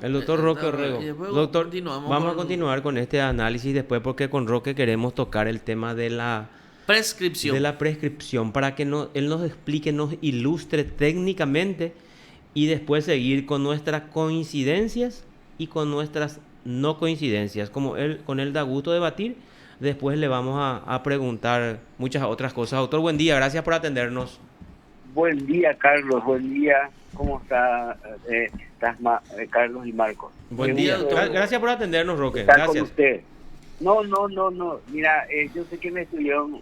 El doctor Roque Y Orrego. después Doctor, continuamos vamos a con continuar con este análisis después porque con Roque queremos tocar el tema de prescripción. la prescripción para que él nos explique, nos ilustre técnicamente y después seguir con nuestras coincidencias y con nuestras no coincidencias. Como con él da gusto debatir, después le vamos a preguntar muchas otras cosas. Doctor, buen día, gracias por atendernos. Buen día, Carlos. Buen día. ¿Cómo está, Carlos y Marcos? Qué Buen Buen día, día. doctor. gusto Gracias por atendernos, Roque. estar con Gracias. usted. No, no, no, no. Mira, yo sé que me estuvieron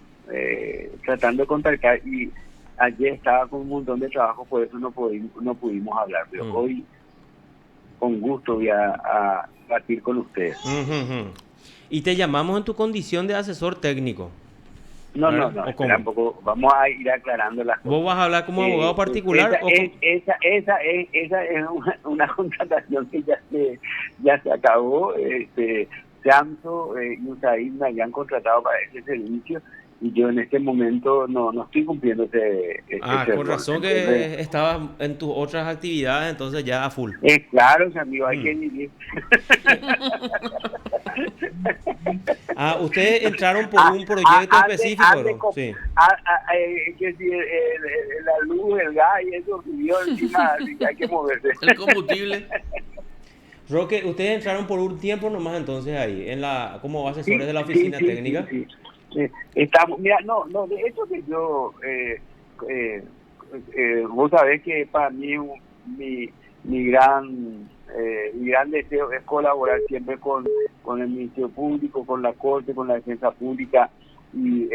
tratando de contactar y ayer estaba con un montón de trabajo, por eso no pudimos hablar. Pero Mm. hoy, con gusto, voy a debatir con ustedes. Ujú, ujú. Y te llamamos en tu condición de asesor técnico, No, no, ¿verdad? no. ¿O Espera cómo? un poco. Vamos a ir aclarando las ¿Vos cosas. vas a hablar como abogado particular o como... Esa es una contratación que ya se acabó. Samso y USAID me habían contratado para ese servicio y yo en este momento no estoy cumpliendo Ah, ese con rol. razón Entonces, que estabas en tus otras actividades, entonces ya a full. es claro, amigo, hay Mm. que vivir. Ah, ustedes entraron por Ah, un proyecto específico, ande ¿no? Sí. que si la luz, el gas y eso subió encima, así que hay que moverse. El combustible. Roque, ustedes entraron por un tiempo nomás entonces ahí, como asesores Sí, de la sí, oficina sí, sí, técnica. sí. Estamos, mira, no, de hecho que yo, eh, vos sabés que para mí mi gran deseo es colaborar siempre con el Ministerio Público, con la Corte, con la Defensa Pública y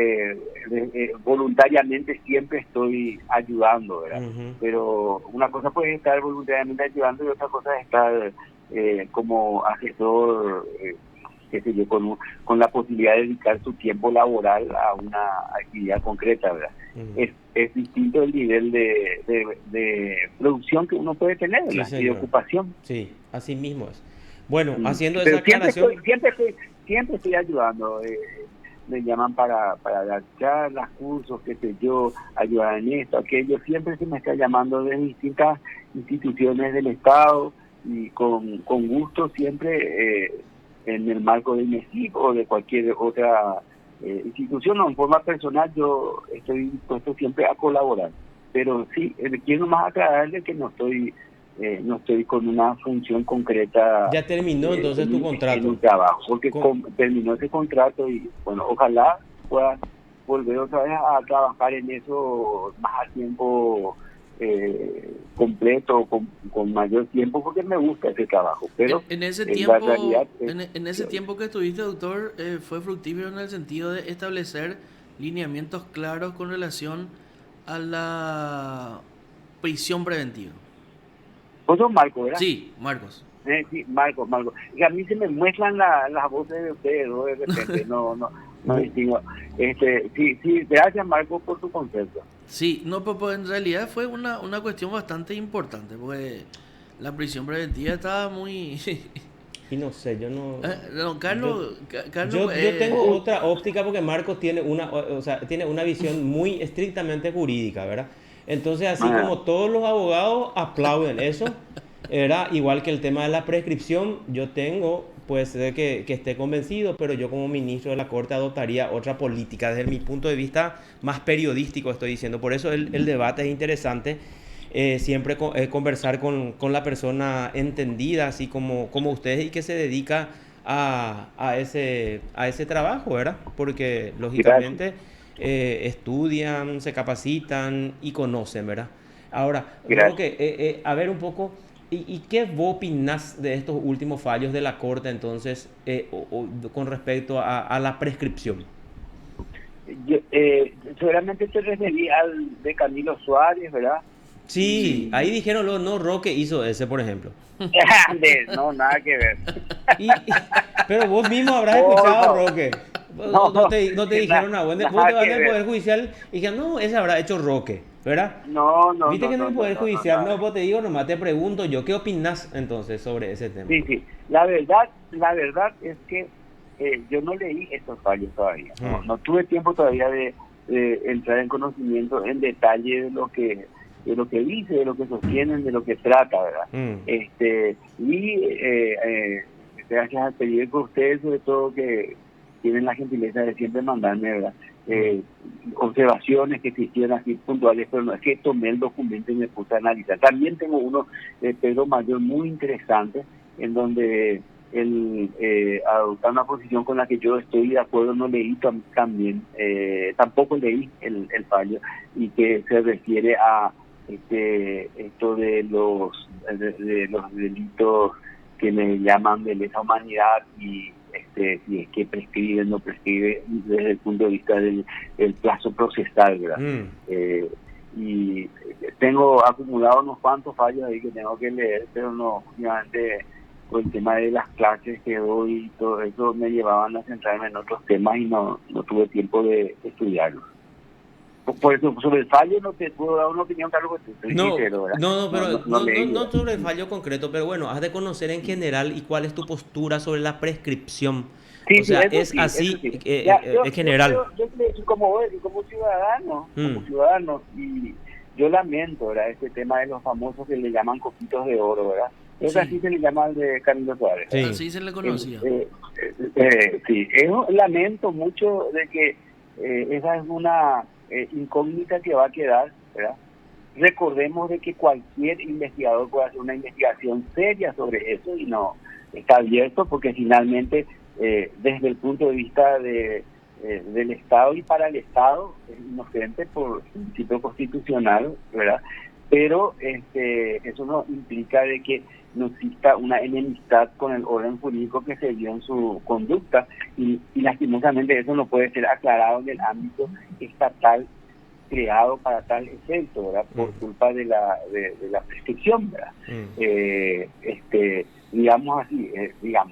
voluntariamente siempre estoy ayudando, ¿verdad? Ujú. Pero una cosa puede estar voluntariamente ayudando y otra cosa es estar como asesor, qué sé yo, con la posibilidad de dedicar su tiempo laboral a una actividad concreta, ¿verdad? Ujú. Es distinto el nivel de producción que uno puede tener, Sí, ¿verdad? Y de señor. ocupación. Sí, así mismo es. Bueno, Mm. haciendo esa Pero aclaración, siempre estoy ayudando. Me llaman para dar charlas, cursos, qué sé yo, ayudar en esto, aquello. Siempre se me está llamando de distintas instituciones del Estado y con gusto siempre en el marco del MESIP o de cualquier otra institución o en forma personal yo estoy dispuesto siempre a colaborar. Pero sí, quiero más aclararle que no estoy con una función concreta ya terminó entonces tu en un contrato. trabajo, porque Con- terminó ese contrato y bueno, ojalá pueda volver otra vez a trabajar en eso más a tiempo completo, con mayor tiempo, porque me gusta ese trabajo, pero En ese la realidad tiempo, es en ese que tiempo que estuviste, doctor, fue fructífero en el sentido de establecer lineamientos claros con relación a la prisión preventiva. vos sos Marco, ¿verdad? Sí, Marcos. Sí, Marcos. Y a mí se me muestran las voces de ustedes, ¿no? De repente, no Bu- distingo. Sí, gracias Marco por tu concepto. Sí, no, pero en realidad fue una cuestión bastante importante, porque la prisión preventiva estaba muy... y no sé, yo no... No, Yo, Carlos, Carlos, yo tengo otra óptica porque Marcos tiene o sea, tiene una visión muy estrictamente jurídica, ¿verdad? Entonces, así Ah, como todos los abogados aplauden eso, era igual que el tema de la prescripción, yo tengo, puede ser que esté convencido, pero yo como ministro de la Corte adoptaría otra política desde mi punto de vista más periodístico, estoy diciendo. Por eso el debate es interesante. Siempre conversar con la persona entendida, así como ustedes, y que se dedica a ese trabajo, ¿verdad? Porque gracias. lógicamente estudian, se capacitan y conocen, ¿verdad? Ahora, Gracias. Roque, a ver un poco, ¿y qué vos opinás de estos últimos fallos de la Corte entonces con respecto a la prescripción? Seguramente te referí al de Camilo Suárez, ¿verdad? Sí, ahí Y dijeron, no, Roque hizo ese, por ejemplo. no, nada que ver. Pero vos mismo habrás Por escuchado, favor, Roque. no, No te dijeron nada. Vos te nada vas que en el ver. Poder Judicial y dijeron, no, ese habrá hecho Roque, ¿verdad? Viste que en el Poder No, Judicial, nada. no, vos te digo, nomás te pregunto yo, ¿qué opinás entonces sobre ese tema? Sí. La verdad es que yo no leí estos fallos todavía. Hmm. No tuve tiempo todavía de entrar en conocimiento en detalle de lo que de lo que dice, de lo que sostienen, de lo que trata, ¿verdad? Gracias al periódico, ustedes sobre todo que tienen la gentileza de siempre mandarme, ¿verdad? Observaciones que se hicieron así puntuales, pero no es que tomé el documento y me puse a analizar. También tengo uno de Pedro Mayor muy interesante, en donde él adopta una posición con la que yo estoy de acuerdo, no leí también, tampoco leí el fallo, y que se refiere a esto de los delitos que me llaman de lesa humanidad y si es que prescribe o no prescribe desde el punto de vista del plazo procesal, ¿verdad? Y tengo acumulado unos cuantos fallos ahí que tengo que leer, pero no, últimamente con el tema de las clases que doy y todo eso me llevaban a centrarme en otros temas y no tuve tiempo de estudiarlos. Por eso, sobre el fallo no te puedo dar una opinión, claro, que estoy sincero, ¿verdad? Pero leí, no sobre el fallo concreto, pero bueno, has de conocer en general y cuál es tu postura sobre la prescripción. Sí, O sea, eso es sí, eso así, sí. Ya, en general. yo creo, como vos, como ciudadano, y yo lamento, ¿verdad? Este tema de los famosos que le llaman coquitos de oro, ¿verdad? Es así se le llama al de Camilo Suárez, ¿verdad? Sí. Así se le conocía. Sí, lamento mucho de que esa es una incógnita que va a quedar, ¿verdad? Recordemos de que cualquier investigador puede hacer una investigación seria sobre eso y no está abierto porque finalmente desde el punto de vista del Estado y para el Estado es inocente por principio constitucional, ¿verdad? Pero eso no implica de que no exista una enemistad con el orden jurídico que se dio en su conducta y lastimosamente eso no puede ser aclarado en el ámbito estatal creado para tal efecto, ¿verdad? Por culpa de la prescripción, ¿verdad? Digamos así,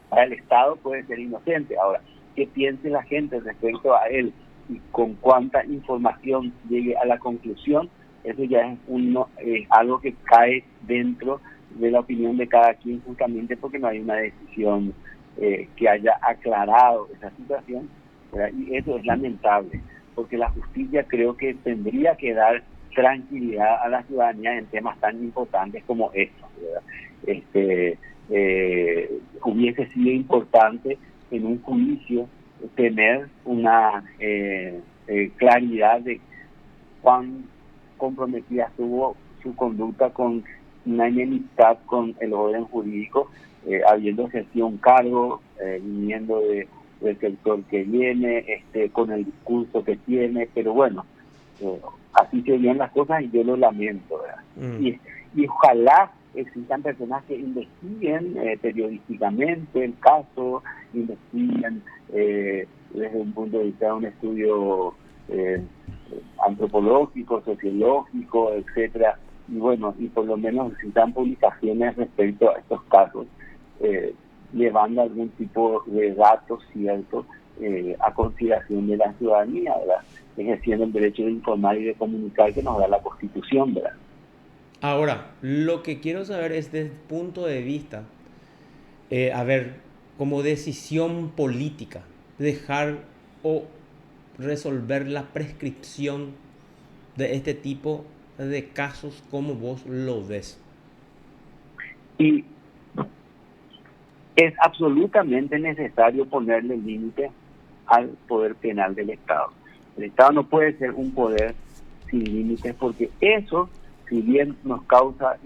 para el Estado puede ser inocente. Ahora, ¿qué piense la gente respecto a él y con cuánta información llegue a la conclusión? Eso ya es algo que cae dentro de la opinión de cada quien, justamente porque no hay una decisión que haya aclarado esa situación, ¿verdad? Y eso es lamentable, porque la justicia creo que tendría que dar tranquilidad a la ciudadanía en temas tan importantes como estos, ¿verdad? Hubiese sido importante en un juicio tener una claridad de cuán comprometida estuvo su conducta con una enemistad con el orden jurídico, habiendo ejercido un cargo, viniendo del sector que viene, con el discurso que tiene, pero bueno, así se ven las cosas y yo lo lamento, ¿verdad? Y ojalá existan personas que investiguen periodísticamente el caso, investiguen desde un punto de vista de un estudio antropológico, sociológico, etcétera, y bueno, y por lo menos necesitan publicaciones respecto a estos casos, llevando algún tipo de datos ciertos a consideración de la ciudadanía, ¿verdad? Ejerciendo el derecho de informar y de comunicar que nos da la Constitución, ¿verdad? Ahora, lo que quiero saber es desde el punto de vista, como decisión política, dejar o resolver la prescripción de este tipo de casos, como vos lo ves. Y es absolutamente necesario ponerle límite al poder penal del Estado. El Estado no puede ser un poder sin límites porque eso, si bien nos causa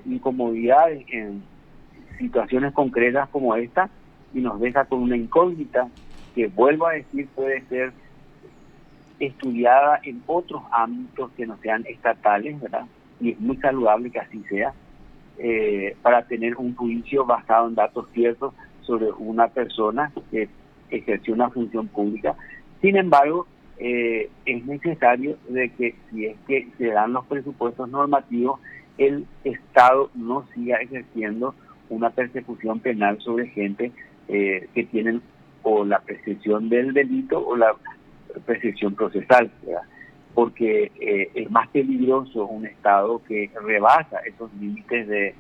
incomodidad en situaciones concretas como esta y nos deja con una incógnita que, vuelvo a decir, puede ser estudiada en otros ámbitos que no sean estatales, ¿verdad? Y es muy saludable que así sea, para tener un juicio basado en datos ciertos sobre una persona que ejerció una función pública. Sin embargo, es necesario de que si es que se dan los presupuestos normativos, el Estado no siga ejerciendo una persecución penal sobre gente que tienen o la prescripción del delito o la prescripción procesal, ¿verdad? Porque es más peligroso un Estado que rebasa esos límites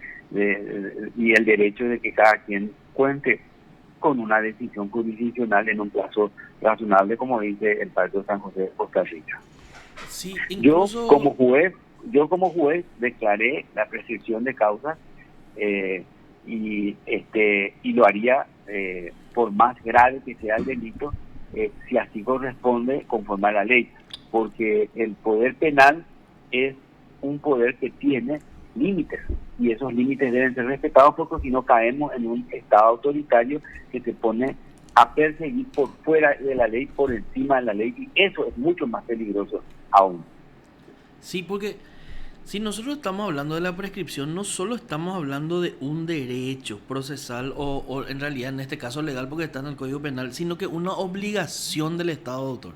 y el derecho de que cada quien cuente con una decisión jurisdiccional en un plazo razonable, como dice el Pacto de San José de Costa Rica. Sí, Yo como incluso, juez, yo como juez declaré la prescripción de causa, eh, y lo haría, por más grave que sea el delito, si así corresponde conforme a la ley, porque el poder penal es un poder que tiene límites, y esos límites deben ser respetados, porque si no caemos en un estado autoritario que se pone a perseguir por fuera de la ley, por encima de la ley, y eso es mucho más peligroso aún. sí, porque si nosotros estamos hablando de la prescripción, no solo estamos hablando de un derecho procesal o en realidad en este caso legal porque está en el Código Penal, sino que una obligación del Estado, doctor.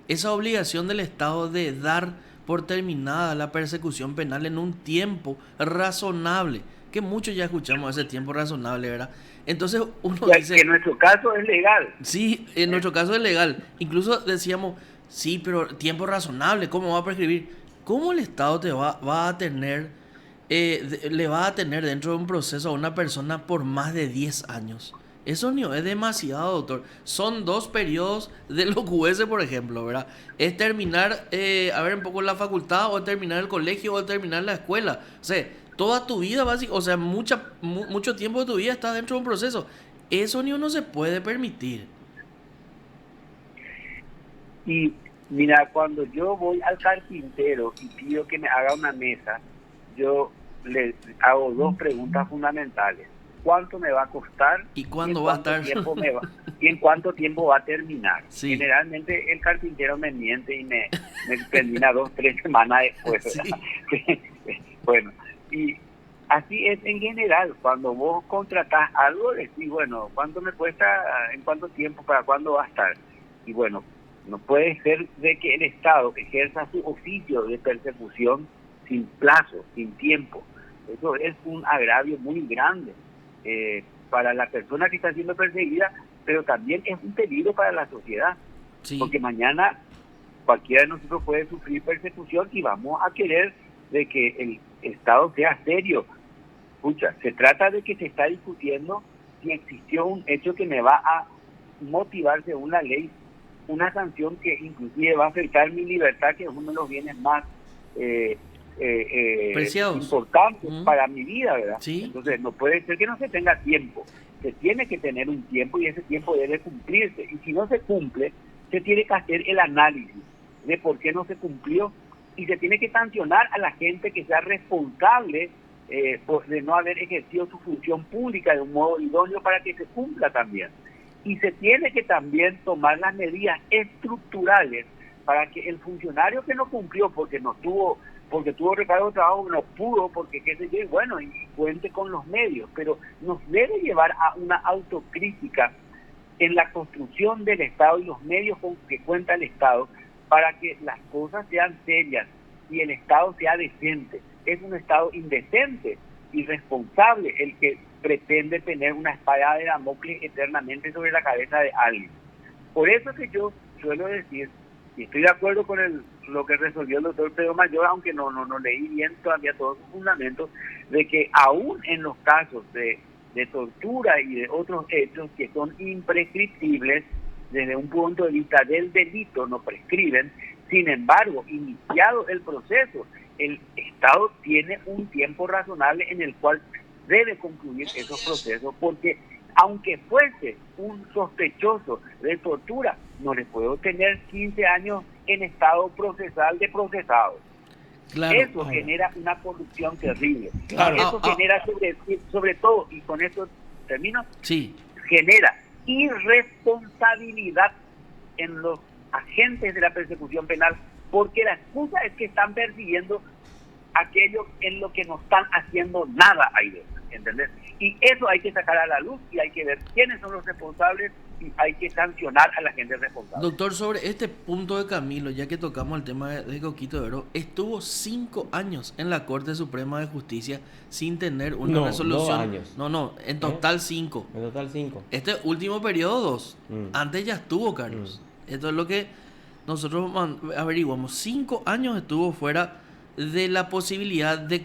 Esa obligación del Estado de dar por terminada la persecución penal en un tiempo razonable, que muchos ya escuchamos ese tiempo razonable, ¿verdad? Entonces uno Ya que en dice, nuestro caso es legal. sí, en nuestro caso es legal. Incluso decíamos, sí, pero tiempo razonable, ¿cómo va a prescribir? ¿Cómo el Estado va a tener, le va a tener dentro de un proceso a una persona por más de 10 años? Eso ni es demasiado, doctor. Son 2 periodos de los QS, por ejemplo, ¿verdad? Es terminar, a ver, un poco la facultad, o terminar el colegio, o terminar la escuela. O sea, toda tu vida, básicamente, o sea, mucho tiempo de tu vida está dentro de un proceso. Eso ni uno se puede permitir. Y mira, cuando yo voy al carpintero y pido que me haga una mesa, yo le hago dos preguntas fundamentales: ¿cuánto me va a costar? ¿Y Y en cuándo va a cuánto estar? tiempo me va, y en cuánto tiempo va a terminar. Sí, Generalmente el carpintero me miente y me termina 2, 3 semanas después, ¿verdad? sí, Bueno, y así es en general. Cuando vos contratás algo, decís, bueno, ¿cuánto me cuesta? ¿En cuánto tiempo? ¿Para cuándo va a estar? Y bueno, no puede ser de que el Estado ejerza su oficio de persecución sin plazo, sin tiempo. Eso es un agravio muy grande, para la persona que está siendo perseguida, pero también es un peligro para la sociedad, sí, porque mañana cualquiera de nosotros puede sufrir persecución y vamos a querer de que el Estado sea serio. Escucha, se trata de que se está discutiendo si existió un hecho que me va a motivar según la ley una sanción que inclusive va a afectar mi libertad, que es uno de los bienes más eh, preciados. importantes Mm, para mi vida, ¿verdad? sí, Entonces no puede ser que no se tenga tiempo, se tiene que tener un tiempo y ese tiempo debe cumplirse, y si no se cumple, se tiene que hacer el análisis de por qué no se cumplió, y se tiene que sancionar a la gente que sea responsable, de no haber ejercido su función pública de un modo idóneo para que se cumpla también. Y se tiene que también tomar las medidas estructurales para que el funcionario que no cumplió porque tuvo recargo de trabajo, no pudo, porque qué sé yo, y bueno, y cuente con los medios, pero nos debe llevar a una autocrítica en la construcción del Estado y los medios con que cuenta el Estado, para que las cosas sean serias y el Estado sea decente. Es un Estado indecente, irresponsable, el que pretende tener una espada de Damocles eternamente sobre la cabeza de alguien. Por eso que yo suelo decir, y estoy de acuerdo con lo que resolvió el doctor Pedro Mayor, aunque no leí bien todavía todos sus fundamentos, de que aún en los casos de tortura y de otros hechos que son imprescriptibles, desde un punto de vista del delito no prescriben. Sin embargo, iniciado el proceso, el Estado tiene un tiempo razonable en el cual debe concluir esos procesos, porque aunque fuese un sospechoso de tortura, no le puedo tener 15 años en estado procesal de procesado. claro. Eso Ahora, genera una corrupción terrible. Y claro, eso genera sobre todo, y con eso termino, sí, genera irresponsabilidad en los agentes de la persecución penal, porque la excusa es que están persiguiendo aquello en lo que no están haciendo nada ahí dentro, ¿entendés? Y eso hay que sacar a la luz y hay que ver quiénes son los responsables y hay que sancionar a la gente responsable. doctor, sobre este punto de Camilo, ya que tocamos el tema de Coquito de Oro, estuvo 5 años en la Corte Suprema de Justicia sin tener una no, dos resolución. años. No, en ¿Eh? total 5. En total 5. Este último periodo 2. Mm. Antes ya estuvo, Carlos. Esto es lo que nosotros averiguamos. 5 años estuvo fuera de la posibilidad de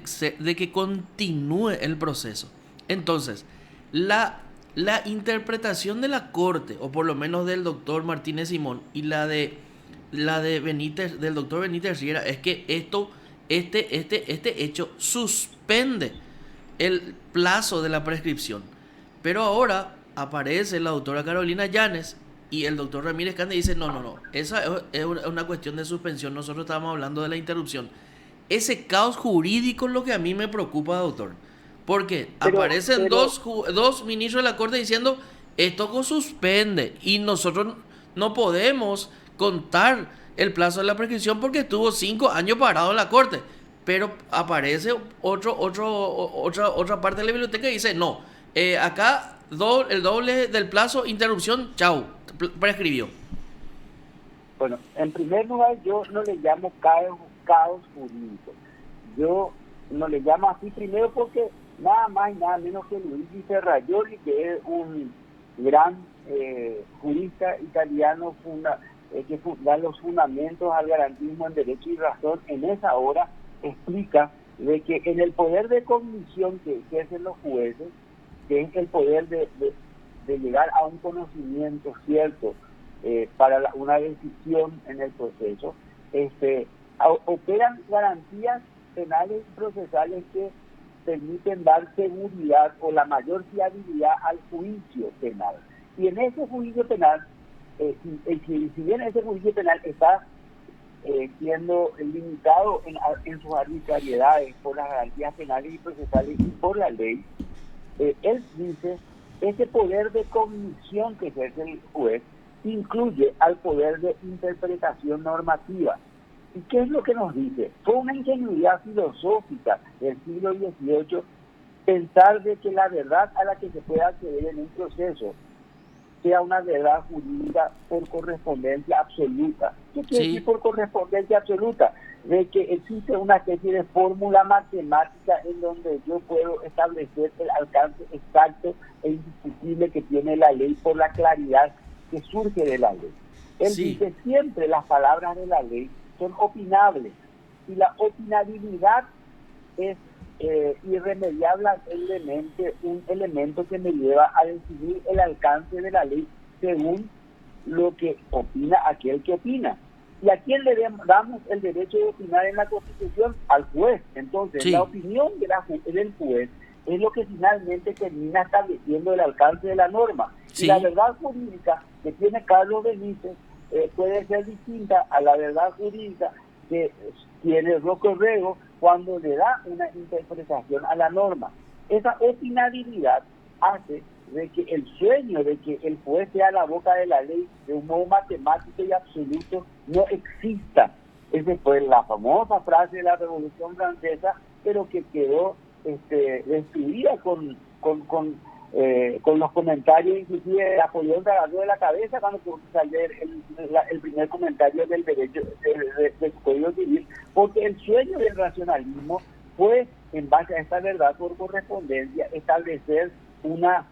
que continúe el proceso. Entonces, la interpretación de la Corte, o por lo menos del doctor Martínez Simón, y la de la de Benítez, del doctor Benítez Riera, es que este hecho suspende el plazo de la prescripción. Pero ahora aparece la doctora Carolina Llanes y el doctor Ramírez Cande dice, no, esa es una cuestión de suspensión, nosotros estábamos hablando de la interrupción. Ese caos jurídico es lo que a mí me preocupa, doctor. Porque aparecen dos ministros de la Corte diciendo, esto suspende y nosotros no podemos contar el plazo de la prescripción porque estuvo 5 años parado en la Corte. Pero aparece otra parte de la biblioteca y dice, no, acá el doble del plazo, interrupción, chau, prescribió. Bueno, en primer lugar, yo no le llamo caos jurídico. Yo no le llamo así primero porque nada más y nada menos que Luigi Ferrajoli, que es un gran jurista italiano que da los fundamentos al garantismo en derecho y razón, en esa hora explica de que en el poder de cognición que ejercen los jueces, que es el poder de llegar a un conocimiento cierto para una decisión en el proceso, operan garantías penales y procesales que permiten dar seguridad o la mayor fiabilidad al juicio penal. Y en ese juicio penal, si bien ese juicio penal está siendo limitado en sus arbitrariedades por las garantías penales y procesales y por la ley, él dice, ese poder de cognición que ejerce el juez incluye al poder de interpretación normativa. ¿Y qué es lo que nos dice? Fue una ingenuidad filosófica del siglo XVIII pensar de que la verdad a la que se puede acceder en un proceso sea una verdad jurídica por correspondencia absoluta. ¿Qué quiere decir por correspondencia absoluta? De que existe una especie de fórmula matemática en donde yo puedo establecer el alcance exacto e indiscutible que tiene la ley por la claridad que surge de la ley. Él dice siempre las palabras de la ley son opinables y la opinabilidad es irremediablemente un elemento que me lleva a decidir el alcance de la ley según lo que opina aquel que opina. ¿Y a quién le damos el derecho de opinar en la Constitución? Al juez. Entonces, la opinión del juez es lo que finalmente termina estableciendo el alcance de la norma. Y la verdad jurídica que tiene Carlos Benítez puede ser distinta a la verdad jurídica que tiene Rocco Rego cuando le da una interpretación a la norma. Esa opinabilidad hace de que el sueño de que el juez sea la boca de la ley de un modo matemático y absoluto no exista. Esa fue la famosa frase de la Revolución Francesa, pero que quedó destruida con los comentarios, inclusive de Napoleón Tarado de la Cabeza, cuando tuvo que salir el primer comentario del derecho de su Código Civil, porque el sueño del racionalismo fue, en base a esta verdad por correspondencia, establecer una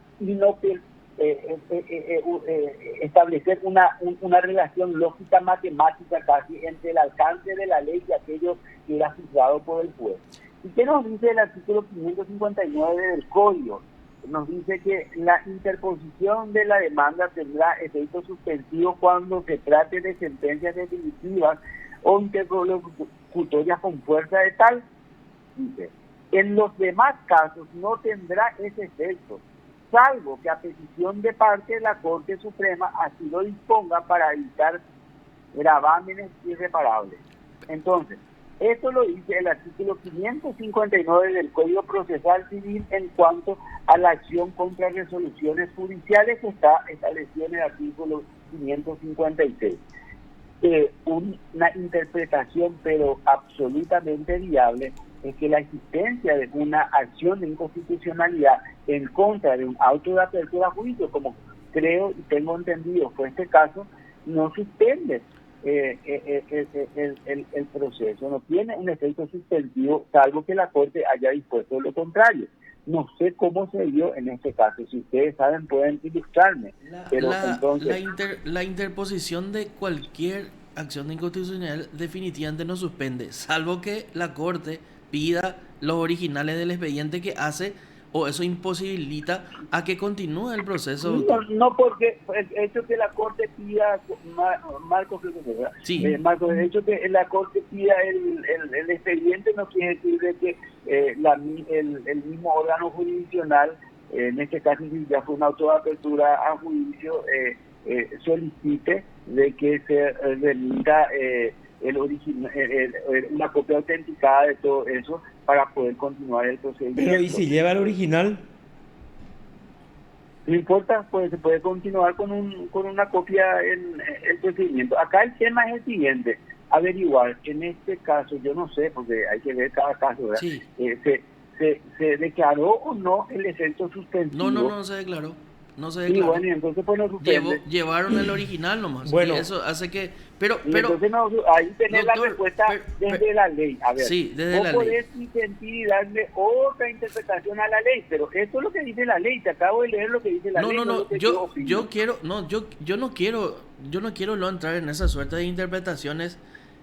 relación lógica matemática casi entre el alcance de la ley y aquello que era juzgado por el juez. ¿Y qué nos dice el artículo 559 del Código? Nos dice que la interposición de la demanda tendrá efecto suspensivo cuando se trate de sentencias definitivas o interlocutorias con fuerza de tal. Dice, en los demás casos no tendrá ese efecto, salvo que a petición de parte de la Corte Suprema así lo disponga para evitar gravámenes irreparables. Entonces, esto lo dice el artículo 559 del Código Procesal Civil en cuanto a la acción contra resoluciones judiciales que está establecido en el artículo 556. Una interpretación, pero absolutamente viable, es que la existencia de una acción de inconstitucionalidad en contra de un auto de apertura a juicio, como creo y tengo entendido fue este caso, no suspende el proceso, no tiene un efecto suspensivo, salvo que la Corte haya dispuesto lo contrario. No sé cómo se dio en este caso. Si ustedes saben, pueden ilustrarme. La interposición de cualquier acción de inconstitucionalidad definitivamente no suspende, salvo que la Corte pida los originales del expediente que hace o eso imposibilita a que continúe el proceso, No, doctor? no, porque el hecho que la Corte pida, Marcos, creo que era, Sí. Marcos, el hecho que la Corte pida el expediente no quiere decir de que el mismo órgano jurisdiccional, en este caso si ya fue una autoapertura a juicio, solicite de que se remita una copia autenticada de todo eso para poder continuar el procedimiento. Pero ¿y si lleva el original? No importa, pues se puede continuar con una copia en el procedimiento. Acá el tema es el siguiente: averiguar, en este caso, yo no sé, porque hay que ver cada caso, ¿verdad? Sí. ¿Se declaró o no el efecto suspensivo? No se declaró. No se Y declaró. bueno, y entonces pues no suspende. Llevaron el original nomás. Bueno. Y eso hace que... Pero, Y entonces no, ahí tenés doctor, la respuesta desde pero- la ley. A ver, Sí, desde vos la ley. podés intentar y darle otra interpretación a la ley, pero esto es lo que dice la ley. Te acabo de leer lo que dice la ley. No, lo que opino. yo no quiero no entrar en esa suerte de interpretaciones.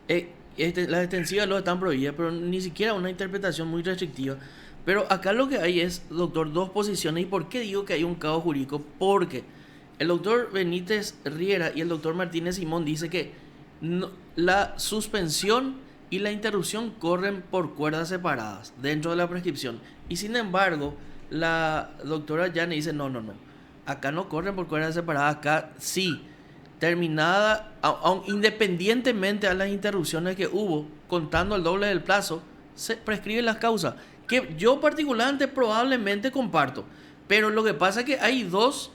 Las extensivas lo están prohibidas, pero ni siquiera una interpretación muy restrictiva. Pero acá lo que hay es, doctor, dos posiciones. ¿Y por qué digo que hay un caos jurídico? Porque el doctor Benítez Riera y el doctor Martínez Simón dice que la suspensión y la interrupción corren por cuerdas separadas dentro de la prescripción. Y sin embargo, la doctora Yane dice, no. Acá no corren por cuerdas separadas, acá sí. Terminada, independientemente a las interrupciones que hubo, contando el doble del plazo, se prescriben las causas. Que yo particularmente probablemente comparto. Pero lo que pasa es que hay dos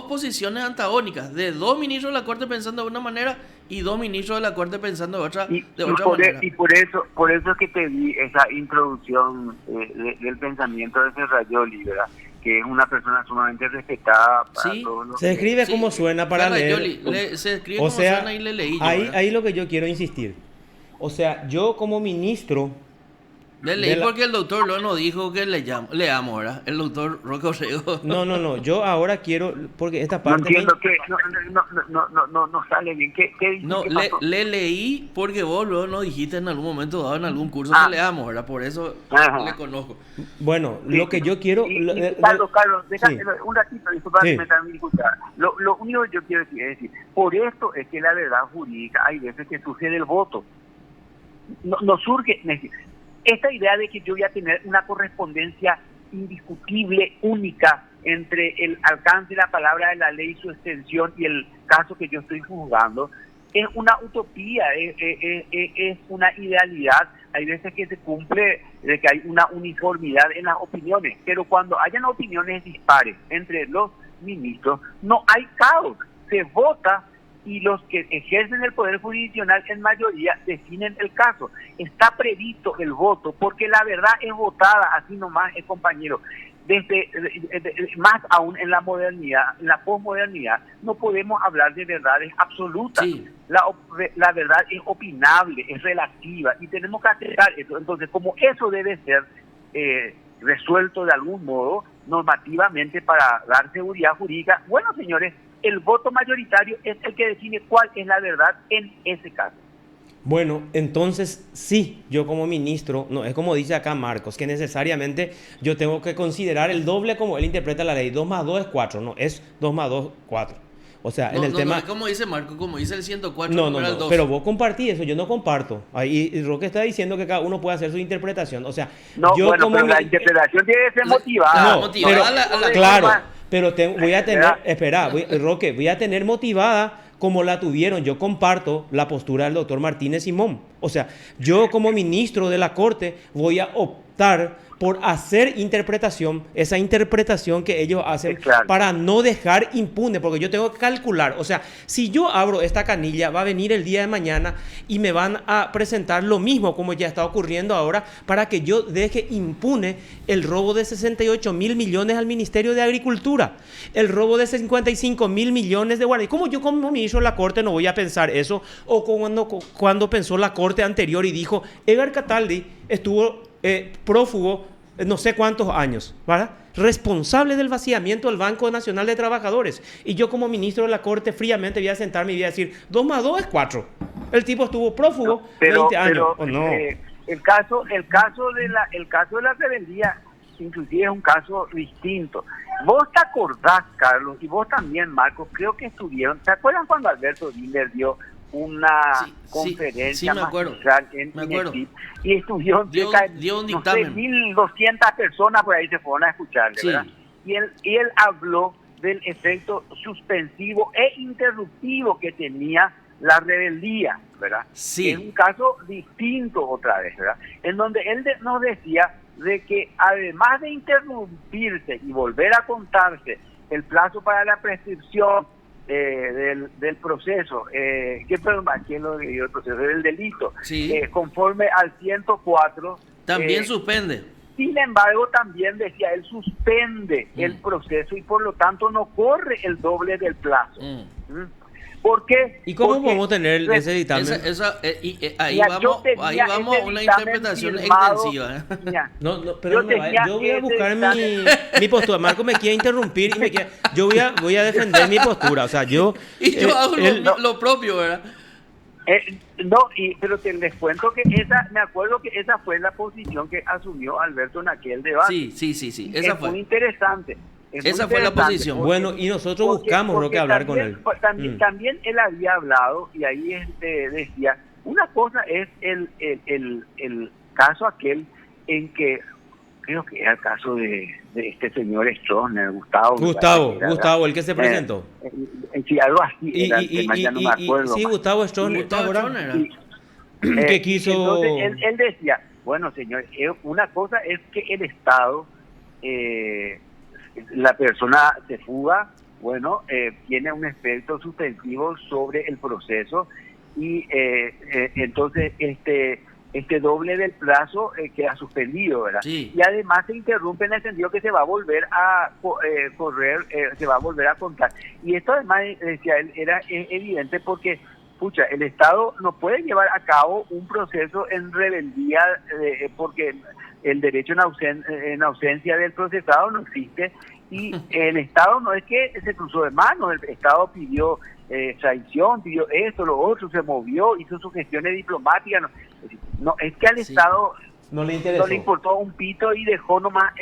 posiciones antagónicas, de dos ministros de la Corte pensando de una manera y dos ministros de la Corte pensando de otra manera. Y por eso es que te di esa introducción del pensamiento de Serrayoli, ¿verdad? Que es una persona sumamente respetada para Sí. todos los... Se escribe Sí, como suena para Serrayoli, leer. se escribe O como sea, suena y le leí yo, ahí, ¿verdad? ahí lo que yo quiero insistir. O sea, yo como ministro... Le leí de la- porque el doctor Lono dijo que leamos, ¿verdad? El doctor Roque Orrego. No, yo ahora quiero... Porque esta No parte... entiendo que no sale bien. ¿Qué dice? No, ¿Qué pasó? le leí porque vos luego nos dijiste en algún momento dado en algún curso Ah. que leamos, ¿verdad? Por eso Ajá. le conozco. Bueno, Sí. lo que yo quiero... Carlos, déjame Sí. un ratito, disculpa, Sí. me también disculpa. Lo único que yo quiero decir es decir, por esto es que la verdad jurídica hay veces que surge del voto. No surge... Esta idea de que yo voy a tener una correspondencia indiscutible, única, entre el alcance de la palabra de la ley, su extensión y el caso que yo estoy juzgando, es una utopía, es una idealidad. Hay veces que se cumple de que hay una uniformidad en las opiniones, pero cuando hayan opiniones dispares entre los ministros, no hay caos, se vota y los que ejercen el poder jurisdiccional en mayoría definen el caso. Está previsto el voto porque la verdad es votada, así nomás, compañero. Más aún en la modernidad, en la posmodernidad, no podemos hablar de verdades absolutas. Sí. La verdad es opinable, es relativa y tenemos que aceptar eso. Entonces, como eso debe ser resuelto de algún modo normativamente para dar seguridad jurídica, bueno, señores, el voto mayoritario es el que define cuál es la verdad en ese caso. Bueno, entonces sí, yo como ministro, no es como dice acá Marcos, que necesariamente yo tengo que considerar el doble como él interpreta la ley. 2 más 2 es 4, no, es 2 más 2, 4. O sea, en el tema... No, como dice Marco, como dice el 104, No, numeral 2. pero vos compartí eso, yo no comparto. Ahí y Roque está diciendo que cada uno puede hacer su interpretación. O sea, No, yo bueno, como... pero la interpretación tiene que ser motivada. No, motivada pero, a la claro, forma. pero voy a tener, ¿verdad? espera, Roque, voy a tener motivada como la tuvieron. Yo comparto la postura del doctor Martínez Simón. O sea, yo como ministro de la Corte voy a optar por hacer interpretación, esa interpretación que ellos hacen, Claro. para no dejar impune, porque yo tengo que calcular, o sea, si yo abro esta canilla, va a venir el día de mañana y me van a presentar lo mismo como ya está ocurriendo ahora, para que yo deje impune el robo de 68.000 millones al Ministerio de Agricultura, el robo de 55.000 millones de guardias. ¿Cómo yo como ministro de la Corte no voy a pensar eso? O cuando pensó la Corte anterior y dijo, Edgar Cataldi estuvo prófugo no sé cuántos años, ¿verdad? Responsable del vaciamiento del Banco Nacional de Trabajadores. Y yo como ministro de la Corte fríamente voy a sentarme y voy a decir, 2 más 2 es 4. El tipo estuvo prófugo 20 años. Pero ¿O no? el caso de la rebeldía inclusive es un caso distinto. Vos te acordás, Carlos, y vos también, Marcos, creo que estuvieron, ¿te acuerdan cuando Alberto Binder dio una conferencia magistral en INESID y estuvieron dio un no sé, dictamen. 1.200 personas por ahí se fueron a escucharle, Sí. ¿verdad? Y él habló del efecto suspensivo e interruptivo que tenía la rebeldía, ¿verdad? Sí. Es un caso distinto otra vez, ¿verdad? En donde él nos decía de que además de interrumpirse y volver a contarse el plazo para la prescripción del proceso, el proceso del delito, Sí. conforme al 104, También suspende. sin embargo, también decía, él suspende el proceso y por lo tanto no corre el doble del plazo. ¿Por qué? ¿Y cómo Porque podemos tener ese dictamen? Ahí mira, vamos a una interpretación extensiva. Mira, Pero yo voy a buscar mi postura. Marco me quiere interrumpir y yo voy a defender mi postura. O sea, yo hago lo propio, ¿verdad? pero les cuento que me acuerdo que esa fue la posición que asumió Alberto en aquel debate. Sí, esa fue. Muy interesante. Esa fue la posición. Bueno, y nosotros buscamos lo que hablar también, con él. También él había hablado, y ahí decía, una cosa es el caso aquel en que, creo que era el caso de este señor Stroessner, Gustavo, el que se presentó. Sí, algo así era el tema, ya no me acuerdo. Sí, Gustavo Stroessner. ¿Qué quiso? Entonces él decía, bueno, señor, una cosa es que el Estado, la persona se fuga, bueno, tiene un efecto suspensivo sobre el proceso y entonces este doble del plazo queda suspendido, ¿verdad? Sí. Y además se interrumpe en el sentido que se va a volver a correr, se va a volver a contar. Y esto además, decía él, era evidente porque, pucha, el Estado no puede llevar a cabo un proceso en rebeldía porque el derecho en ausencia del procesado no existe y el Estado no es que se cruzó de manos, el Estado pidió traición, pidió esto, lo otro, se movió, hizo sus gestiones diplomáticas, no es que al Estado no le importó un pito y dejó nomás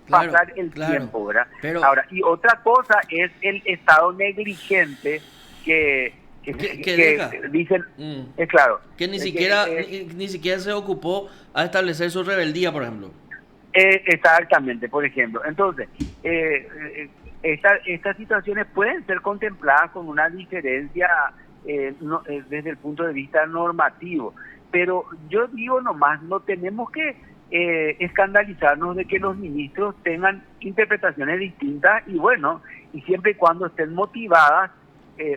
pasar el tiempo, ¿verdad? Pero, ahora, y otra cosa es el Estado negligente que dicen, es claro, que ni siquiera se ocupó a establecer su rebeldía, por ejemplo. Exactamente, por ejemplo. Entonces, estas situaciones pueden ser contempladas con una diferencia desde el punto de vista normativo, pero yo digo nomás, no tenemos que escandalizarnos de que los ministros tengan interpretaciones distintas y bueno, y siempre y cuando estén motivadas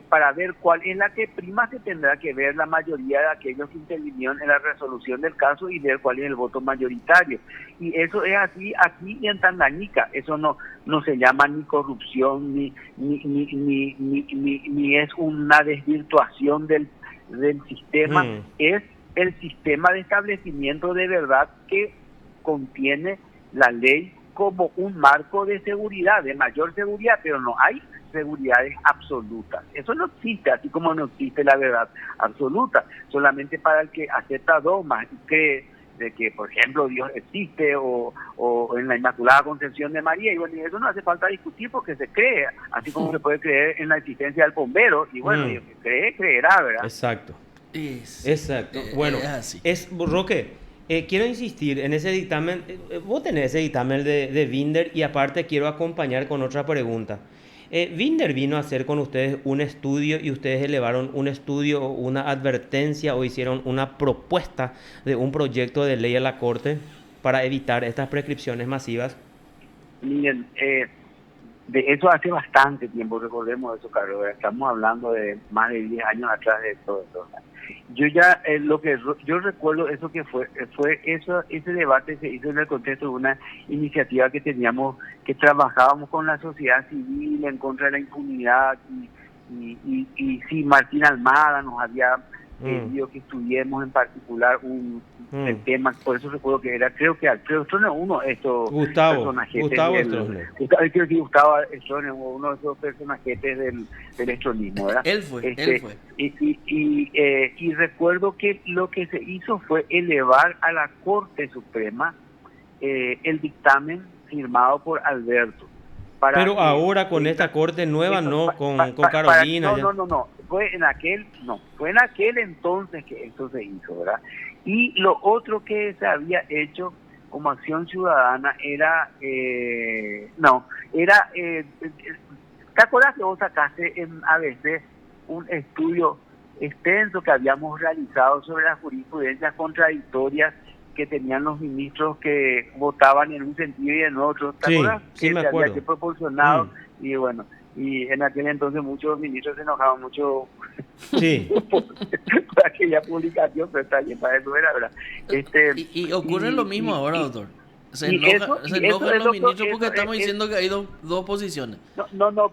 para ver cuál es la que prima, se tendrá que ver la mayoría de aquellos que intervinieron en la resolución del caso y ver cuál es el voto mayoritario. Y eso es así aquí y en Tanganica. Eso no se llama ni corrupción ni es una desvirtuación del sistema. Es el sistema de establecimiento de verdad que contiene la ley como un marco de seguridad, de mayor seguridad, pero no hay seguridades absolutas. Eso no existe, así como no existe la verdad absoluta. Solamente para el que acepta dogmas y cree de que, por ejemplo, Dios existe o en la Inmaculada Concepción de María. Y bueno, eso no hace falta discutir porque se cree, así como se puede creer en la existencia del bombero. Y bueno, el que cree, creerá, ¿verdad? Exacto. Exacto. Bueno, Roque, quiero insistir en ese dictamen. Vos tenés ese dictamen de Binder y aparte quiero acompañar con otra pregunta. Binder vino a hacer con ustedes un estudio y ustedes elevaron un estudio, una advertencia o hicieron una propuesta de un proyecto de ley a la Corte para evitar estas prescripciones masivas. Miren, de eso hace bastante tiempo, recordemos eso, Carlos. Estamos hablando de más de 10 años atrás de todo eso. Yo ya, yo recuerdo eso que fue ese debate se hizo en el contexto de una iniciativa que teníamos, que trabajábamos con la sociedad civil en contra de la impunidad y sí, Martín Almada nos había pedido que estudiemos en particular el tema, por eso recuerdo que era, creo que Alfredo Stroessner, uno de estos personajes. Gustavo Stroessner. Creo que Gustavo Stroessner, uno de esos personajes del estronismo, ¿verdad? Él fue. Y recuerdo que lo que se hizo fue elevar a la Corte Suprema el dictamen firmado por Alberto. Pero ahora con esta corte nueva, no, con Carolina. No, fue en aquel entonces que esto se hizo, ¿verdad? Y lo otro que se había hecho como acción ciudadana era, ¿te acuerdas que vos sacaste en ABC un estudio extenso que habíamos realizado sobre las jurisprudencias contradictorias que tenían los ministros que votaban en un sentido y en otro? ¿Te acuerdas? Sí, que me se acuerdo. había proporcionado y bueno, y en aquel entonces muchos ministros se enojaban mucho Sí. por aquella publicación, pero está bien, para eso era, ¿verdad? Y ocurre lo mismo ahora, doctor. Se y enojan eso es los lo ministros que- porque eso estamos es- diciendo que hay dos posiciones.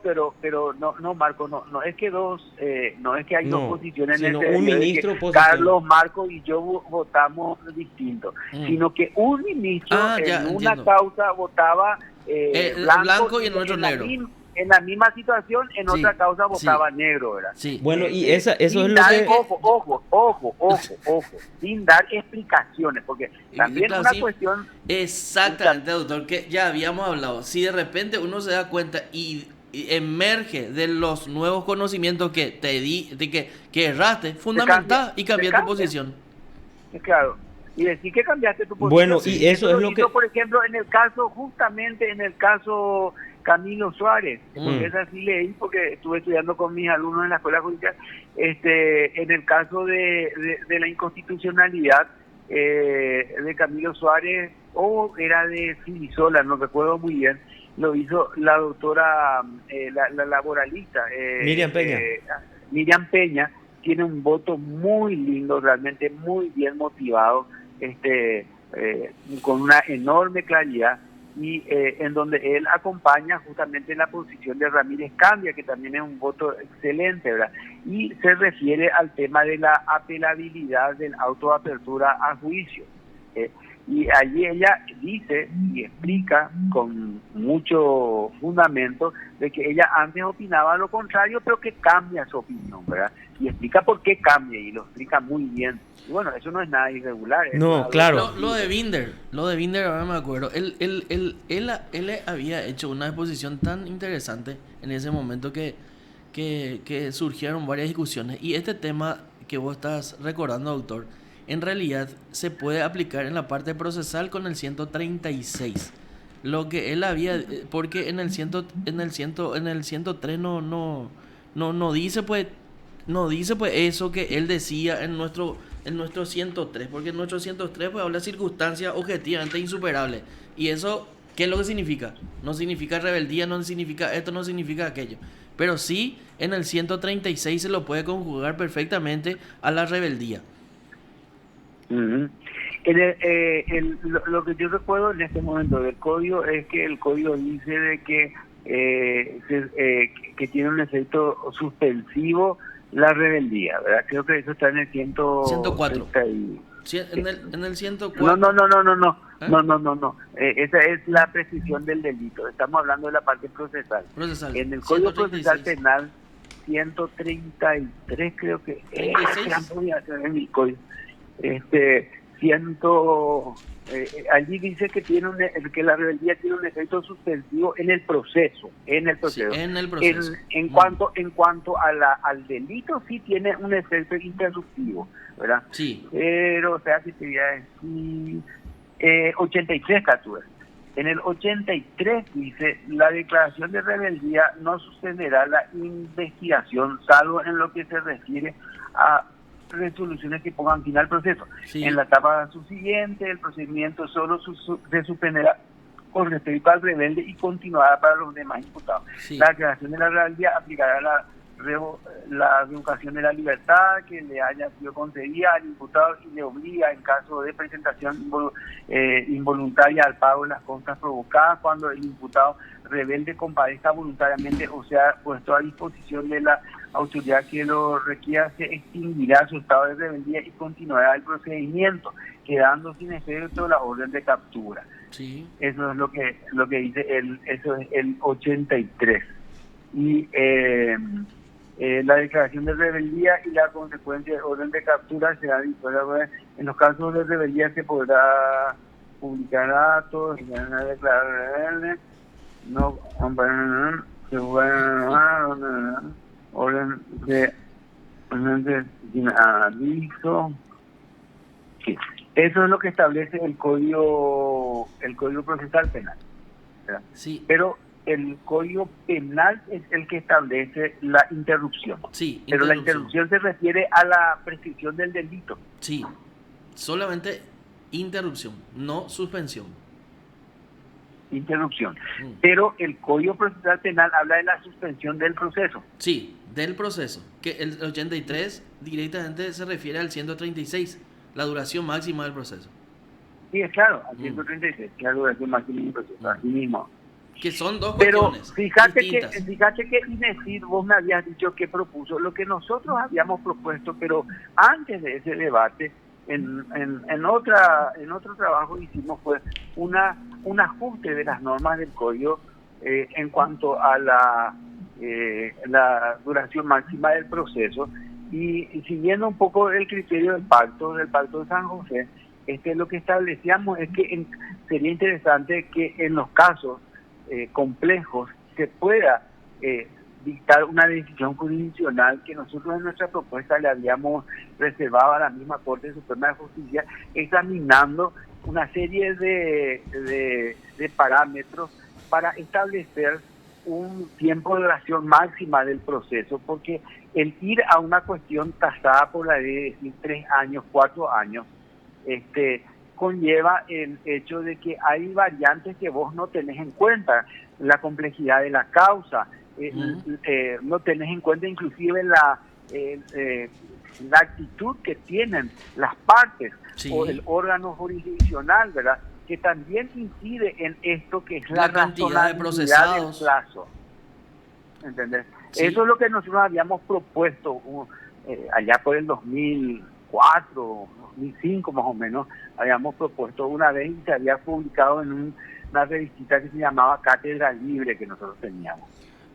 pero no, Marco, no es que no es que hay dos No, posiciones en sino el un sentido de ministro que posiciona. Carlos, Marco y yo votamos distinto, sino que un ministro Ya, en una entiendo. causa votaba blanco y en otro negro. En la misma situación, en Sí, otra causa sí. votaba negro, ¿verdad? Sí. Bueno, y eso es Sin lo dar, que... ojo, sin dar explicaciones, porque también Claro, una sí. cuestión... Exactamente, doctor, que ya habíamos hablado. Si de repente uno se da cuenta y emerge de los nuevos conocimientos que te di, que erraste, fundamental y cambiar tu posición. Claro, y decir que cambiaste tu posición. Bueno, y eso es lo lo hizo, que... por ejemplo, justamente en el caso Camilo Suárez, porque es así leí, porque estuve estudiando con mis alumnos en la escuela judicial, en el caso de la inconstitucionalidad de Camilo Suárez, o era de Silisola, no recuerdo muy bien, lo hizo la doctora, la laboralista, Miriam Peña, tiene un voto muy lindo, realmente muy bien motivado, con una enorme claridad, y en donde él acompaña justamente la posición de Ramírez Cambia, que también es un voto excelente, ¿verdad? Y se refiere al tema de la apelabilidad del auto de apertura a juicio. Y allí ella dice y explica con mucho fundamento de que ella antes opinaba lo contrario, pero que cambia su opinión, ¿verdad? Y explica por qué cambia, y lo explica muy bien. Y bueno, eso no es nada irregular. No, claro. Lo de Binder, ahora me acuerdo. Él había hecho una exposición tan interesante en ese momento que surgieron varias discusiones. Y este tema que vos estás recordando, doctor, en realidad se puede aplicar en la parte procesal con el 136. Lo que él había, porque en el 103 no dice pues eso que él decía en nuestro 103, porque en nuestro 103 pues habla de circunstancias objetivamente insuperables. Y eso, ¿qué es lo que significa? No significa rebeldía, no significa esto, no significa aquello. Pero sí, en el 136 se lo puede conjugar perfectamente a la rebeldía. Uh-huh. Lo que yo recuerdo en este momento del código es que el código dice de que que tiene un efecto suspensivo la rebeldía, ¿verdad? Creo que eso está en el 104. En el 104. No. Esa es la precisión del delito. Estamos hablando de la parte procesal. En el Código 136. Procesal Penal 133, creo que. 36. En mi código. Allí dice que que la rebeldía tiene un efecto suspensivo en el proceso. Sí, en el proceso. En cuanto al delito, sí tiene un efecto interruptivo, ¿verdad? Sí. Pero, o sea, que te voy a decir, 83 capturas. En el 83 dice, la declaración de rebeldía no suspenderá la investigación, salvo en lo que se refiere a resoluciones que pongan fin al proceso. Sí. En la etapa subsiguiente, el procedimiento solo se suspenderá con respecto al rebelde y continuará para los demás imputados. Sí. La declaración de la rebeldía aplicará la revocación de la libertad que le haya sido concedida al imputado y le obliga, en caso de presentación involuntaria, al pago de las costas provocadas cuando el imputado rebelde comparezca voluntariamente o sea puesto a disposición de la autoridad que lo requiera. Se extinguirá su estado de rebeldía y continuará el procedimiento, quedando sin efecto la orden de captura. Sí. Eso es lo que dice eso es el 83. Y la declaración de rebeldía y la consecuencia de orden de captura será en los casos de rebeldía se podrá publicar datos, declarar no se orden de sin aviso. Sí. Eso es lo que establece el código procesal penal, ¿verdad? Sí. Pero el código penal es el que establece la interrupción. Sí, pero la interrupción se refiere a la prescripción del delito. Sí, solamente interrupción, no suspensión. Interrupción. Pero el Código Procesal Penal habla de la suspensión del proceso. Sí, del proceso. Que el 83 directamente se refiere al 136, la duración máxima del proceso. Sí, es claro, al 136, que es la duración máxima del proceso, así mismo. Que son dos Pero cuestiones fíjate que Inésir, vos me habías dicho que propuso lo que nosotros habíamos propuesto, pero antes de ese debate, en otro trabajo hicimos fue un ajuste de las normas del código en cuanto a la duración máxima del proceso y siguiendo un poco el criterio del pacto de San José, lo que establecíamos es que sería interesante que en los casos complejos se pueda dictar una decisión jurisdiccional que nosotros en nuestra propuesta le habíamos reservado a la misma Corte Suprema de Justicia, examinando una serie de parámetros para establecer un tiempo de duración máxima del proceso, porque el ir a una cuestión tasada por la ley de decir 3 años, 4 años, conlleva el hecho de que hay variantes que vos no tenés en cuenta, la complejidad de la causa, no tenés en cuenta inclusive la actitud que tienen las partes o el órgano jurisdiccional, ¿verdad?, que también incide en esto que es la cantidad de procesados del plazo. ¿Entendés? Sí. Eso es lo que nosotros habíamos propuesto allá por el 2004, 2005 más o menos, habíamos propuesto una vez y se había publicado en una revistita que se llamaba Cátedra Libre que nosotros teníamos.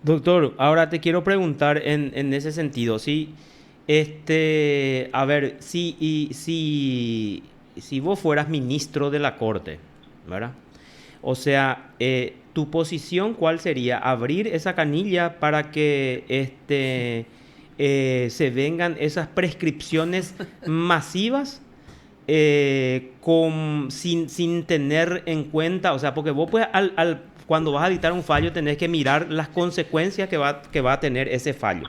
Doctor, ahora te quiero preguntar en ese sentido, ¿sí? A ver, si vos fueras ministro de la Corte, ¿verdad? O sea, tu posición, ¿cuál sería? ¿Abrir esa canilla para que se vengan esas prescripciones masivas sin tener en cuenta? O sea, porque vos pues cuando vas a dictar un fallo tenés que mirar las consecuencias que va a tener ese fallo.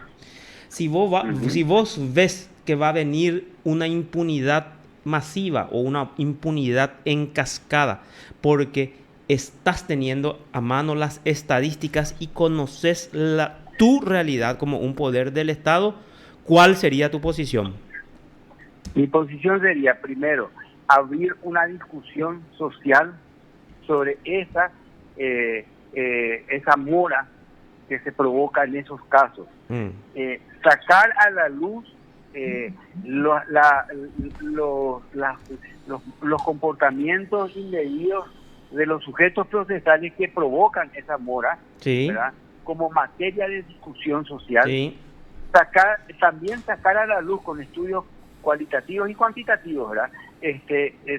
Si vos ves que va a venir una impunidad masiva o una impunidad en cascada porque estás teniendo a mano las estadísticas y conoces tu realidad como un poder del Estado, ¿cuál sería tu posición? Mi posición sería, primero, abrir una discusión social sobre esa mora que se provoca en esos casos. Sacar a la luz los comportamientos indebidos de los sujetos procesales que provocan esa mora, sí, ¿verdad?, como materia de discusión social. Sí. También sacar a la luz con estudios cualitativos y cuantitativos, ¿verdad?,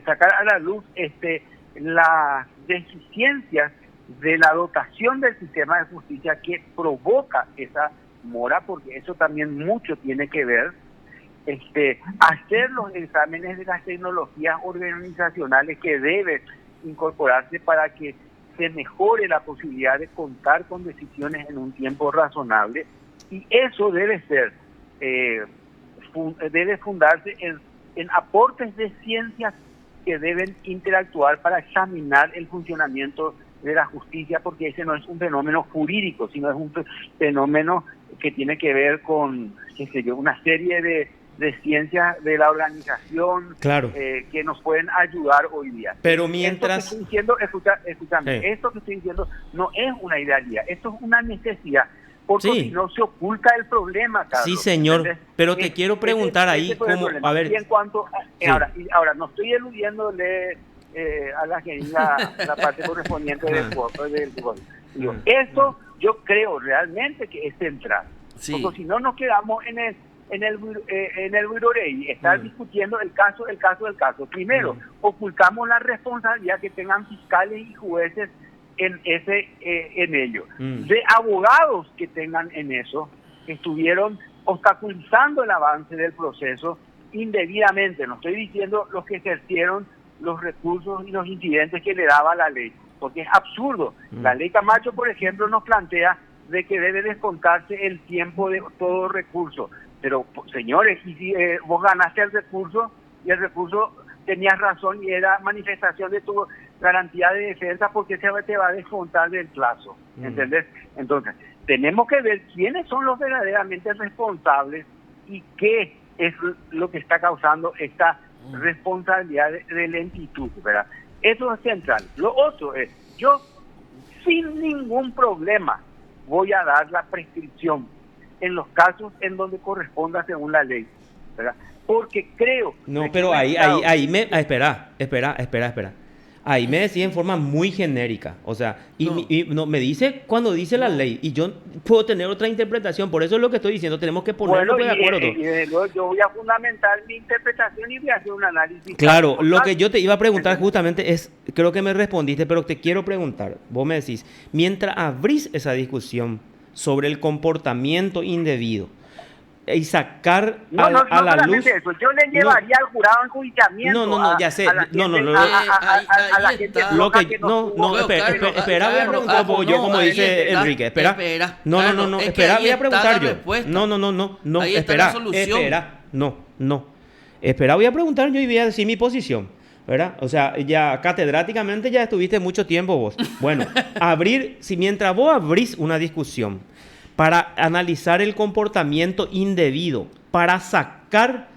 sacar a la luz las deficiencias de la dotación del sistema de justicia que provoca esa mora, porque eso también mucho tiene que ver. Hacer los exámenes de las tecnologías organizacionales que deben incorporarse para que se mejore la posibilidad de contar con decisiones en un tiempo razonable, y eso debe ser debe fundarse en aportes de ciencias que deben interactuar para examinar el funcionamiento de la justicia, porque ese no es un fenómeno jurídico, sino es un fenómeno que tiene que ver con, una serie de ciencias de la organización, claro, que nos pueden ayudar hoy día. Pero mientras... Esto que estoy diciendo, escúchame, esto que estoy diciendo no es una idealidad, esto es una necesidad, porque si no se oculta el problema, Carlos. Sí, señor, ¿entendés? pero te quiero preguntar ahí cómo... A ver... Y en cuanto ahora, no estoy eludiéndole a la jeringa la parte correspondiente del esto yo creo realmente que es central, porque si no nos quedamos en el Burorei, estar discutiendo el caso. Primero, ocultamos la responsabilidad que tengan fiscales y jueces en ello. De abogados que tengan en eso, que estuvieron obstaculizando el avance del proceso indebidamente. No estoy diciendo los que ejercieron los recursos y los incidentes que le daba la ley, porque es absurdo. La ley Camacho, por ejemplo, nos plantea de que debe descontarse el tiempo de todo recurso. Pero, señores, y si vos ganaste el recurso y el recurso tenías razón y era manifestación de tu garantía de defensa, porque se te va a descontar del plazo, ¿entendés? Entonces, tenemos que ver quiénes son los verdaderamente responsables y qué es lo que está causando esta responsabilidad de lentitud, ¿verdad? Eso es central. Lo otro es, yo sin ningún problema voy a dar la prescripción en los casos en donde corresponda según la ley, ¿verdad? Porque creo... No, pero ahí me... Espera. Ahí me decía en forma muy genérica, o sea, me dice cuando dice la ley, y yo puedo tener otra interpretación, por eso es lo que estoy diciendo, tenemos que ponernos de acuerdo. Yo voy a fundamentar mi interpretación y voy a hacer un análisis. Claro, lo que yo te iba a preguntar justamente es, creo que me respondiste, pero te quiero preguntar, vos me decís, mientras abrís esa discusión sobre el comportamiento indebido, y sacar a la luz... Eso. Yo le llevaría al jurado en enjuiciamiento. Ya sé. Espera, voy a preguntar un poco yo, como dice Enrique. Espera. Espera, voy a preguntar yo. No, espera. Espera, voy a preguntar yo y voy a decir mi posición, ¿verdad? O sea, ya catedráticamente ya estuviste mucho tiempo vos. Bueno, mientras vos abrís una discusión para analizar el comportamiento indebido, para sacar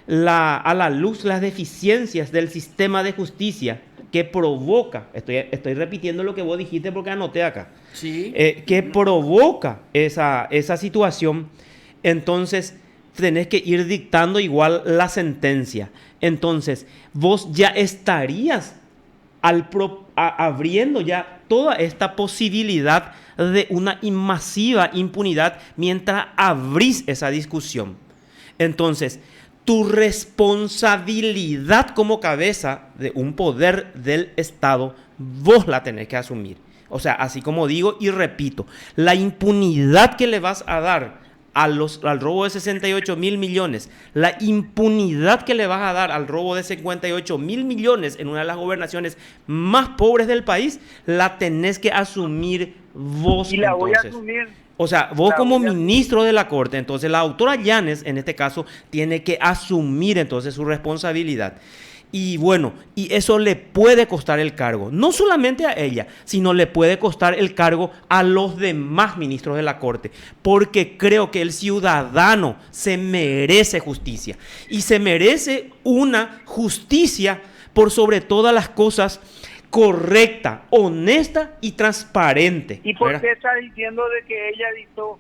a la luz las deficiencias del sistema de justicia que provoca, estoy repitiendo lo que vos dijiste porque anoté acá, ¿sí? Que provoca esa situación, entonces tenés que ir dictando igual la sentencia. Entonces, vos ya estarías abriendo ya toda esta posibilidad de una masiva impunidad mientras abrís esa discusión. Entonces, tu responsabilidad como cabeza de un poder del Estado, vos la tenés que asumir. O sea, así como digo y repito, la impunidad que le vas a dar al robo de 68.000 millones, la impunidad que le vas a dar al robo de 58.000 millones en una de las gobernaciones más pobres del país, la tenés que asumir vos. Y la voy a asumir. O sea, vos como ministro de la Corte, entonces la autora Yanes, en este caso, tiene que asumir entonces su responsabilidad. Y bueno, y eso le puede costar el cargo, no solamente a ella, sino le puede costar el cargo a los demás ministros de la Corte, porque creo que el ciudadano se merece justicia, y se merece una justicia por sobre todas las cosas correcta, honesta y transparente. ¿Y por qué estás diciendo de que ella dictó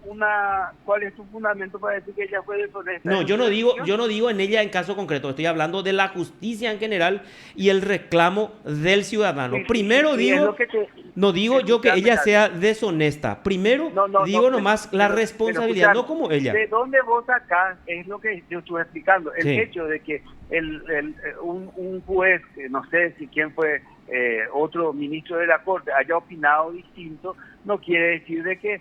cuál es su fundamento para decir que ella fue deshonesta? No, yo no digo en ella en caso concreto, estoy hablando de la justicia en general y el reclamo del ciudadano. Primero no digo yo que ella sea deshonesta. Primero digo nomás la responsabilidad, no como ella. ¿De dónde vos sacás? Es lo que yo estuve explicando. El hecho de que un juez, no sé si quién fue, otro ministro de la Corte haya opinado distinto, no quiere decir de que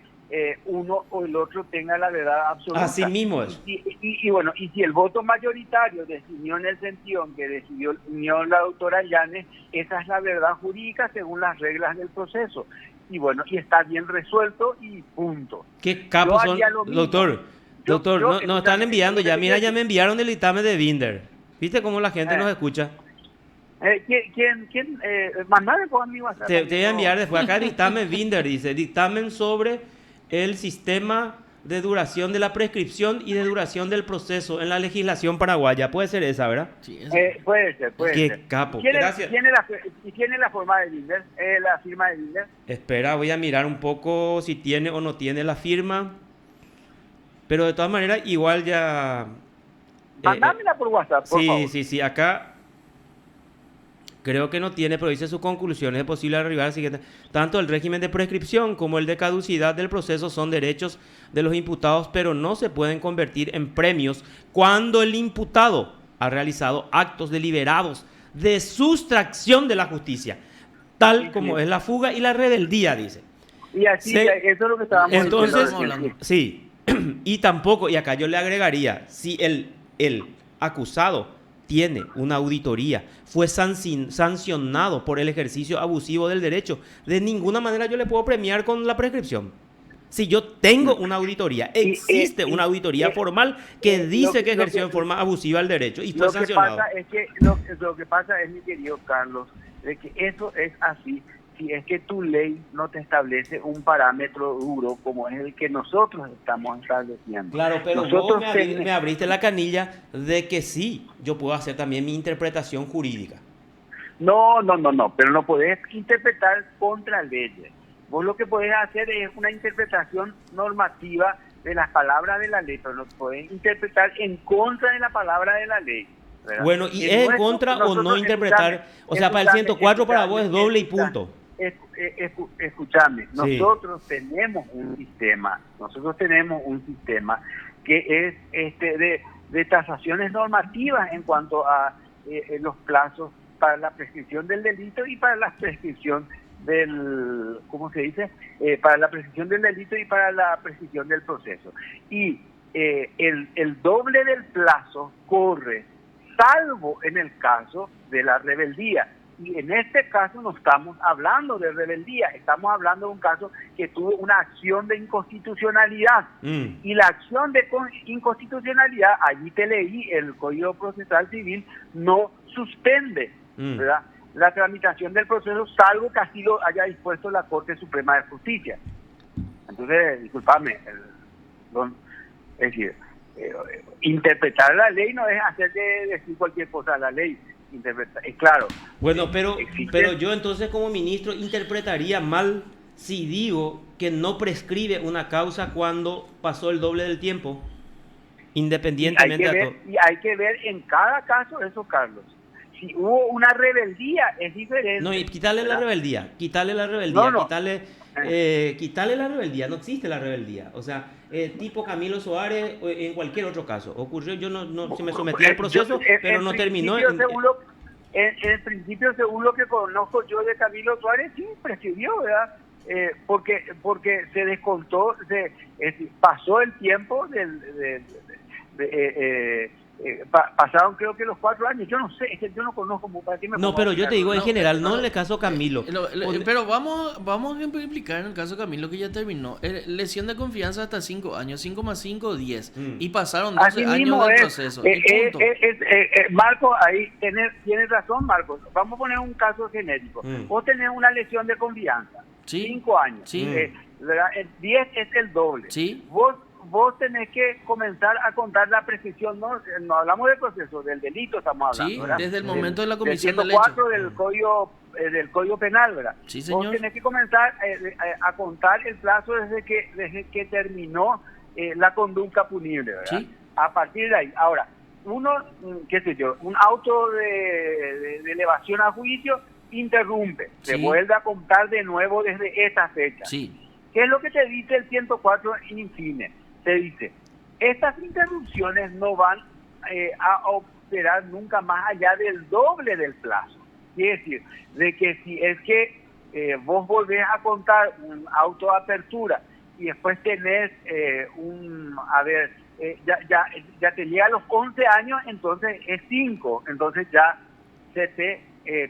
uno o el otro tenga la verdad absoluta. Así mismo es. Y bueno, y si el voto mayoritario decidió en el sentido en que decidió la doctora Yanes, esa es la verdad jurídica según las reglas del proceso. Y bueno, y está bien resuelto y punto. ¿Qué capos son, doctor? Nos están enviando ya. Mira, ya me enviaron el dictamen de Binder. ¿Viste cómo la gente nos escucha? ¿Quién? Mandame por mi WhatsApp. Te voy a enviar después. Acá dictamen Binder dice, dictamen sobre el sistema de duración de la prescripción y de duración del proceso en la legislación paraguaya. Puede ser esa, ¿verdad? Sí, puede ser. Qué capo. Gracias. ¿Tiene la forma de Binder? ¿La firma de Binder? Espera, voy a mirar un poco si tiene o no tiene la firma. Pero de todas maneras, igual ya... Mandámela por WhatsApp, por favor. Sí. Acá creo que no tiene, pero dice sus conclusiones, es posible arribar al siguiente. Tanto el régimen de prescripción como el de caducidad del proceso son derechos de los imputados, pero no se pueden convertir en premios cuando el imputado ha realizado actos deliberados de sustracción de la justicia, tal como es la fuga y la rebeldía, dice. Y así, eso es lo que estábamos entonces, sí, y tampoco, y acá yo le agregaría, si el acusado tiene una auditoría, fue sancionado por el ejercicio abusivo del derecho, de ninguna manera yo le puedo premiar con la prescripción. Si yo tengo una auditoría, existe una auditoría formal que dice que ejerció en forma abusiva el derecho y fue sancionado. Lo que pasa es, mi querido Carlos, de que eso es así. Si es que tu ley no te establece un parámetro duro como es el que nosotros estamos estableciendo. Claro, pero nosotros vos me abriste la canilla de que sí, yo puedo hacer también mi interpretación jurídica. No, pero no podés interpretar contra leyes. Vos lo que podés hacer es una interpretación normativa de las palabras de la ley, pero no podés interpretar en contra de la palabra de la ley. ¿Verdad? Bueno, ¿y es en contra o no interpretar? O sea, para el 104 para vos es doble y punto. Escúchame, nosotros tenemos un sistema, que es de tasaciones normativas en cuanto a los plazos para la prescripción del delito y para la prescripción del, ¿cómo se dice? Para la prescripción del delito y para la prescripción del proceso. Y el doble del plazo corre, salvo en el caso de la rebeldía. Y en este caso no estamos hablando de rebeldía, estamos hablando de un caso que tuvo una acción de inconstitucionalidad. Y la acción de inconstitucionalidad, allí te leí, el Código Procesal Civil no suspende, ¿verdad?, la tramitación del proceso, salvo que así lo haya dispuesto la Corte Suprema de Justicia. Entonces, discúlpame, es decir, interpretar la ley no es hacer de decir cualquier cosa a la ley. Es claro. Bueno, pero yo entonces como ministro interpretaría mal si digo que no prescribe una causa cuando pasó el doble del tiempo, independientemente de todo. Y hay que ver en cada caso eso, Carlos. Si hubo una rebeldía, es diferente. No, y quitarle la rebeldía, quitarle la rebeldía, no existe la rebeldía. O sea, tipo Camilo Suárez, en cualquier otro caso. Ocurrió, yo no se me sometí al proceso, pero no terminó. En principio, según lo que conozco yo de Camilo Suárez, sí, prescribió, ¿verdad? Porque se descontó, pasó el tiempo pasaron creo que los 4 años, yo no sé, es que yo no conozco para qué me... No, pero yo te digo en general, no en el caso Camilo. Pero vamos a implicar en el caso Camilo que ya terminó. Lesión de confianza hasta 5 años, 5 más 5, 10. Y pasaron 12 años del proceso. Marco, ahí tienes razón, Marco. Vamos a poner un caso genérico. Vos tenés una lesión de confianza, 5 años. Sí. 10 es el doble. Sí. Vos tenés que comenzar a contar la prescripción, no hablamos del proceso, del delito estamos hablando, sí, ¿verdad? Desde el momento de la comisión del del hecho. del Código Penal, ¿verdad? Sí, señor. Vos tenés que comenzar a contar el plazo desde que terminó la conducta punible, ¿verdad? Sí. A partir de ahí. Ahora, qué sé yo, un auto de elevación a juicio interrumpe, se vuelve a contar de nuevo desde esta fecha. Sí. ¿Qué es lo que te dice el 104 in fine? Te dice, estas interrupciones no van a operar nunca más allá del doble del plazo. Quiere decir, de que si es que vos volvés a contar un autoapertura y después tenés ya te llega a los 11 años, entonces es 5, entonces ya se te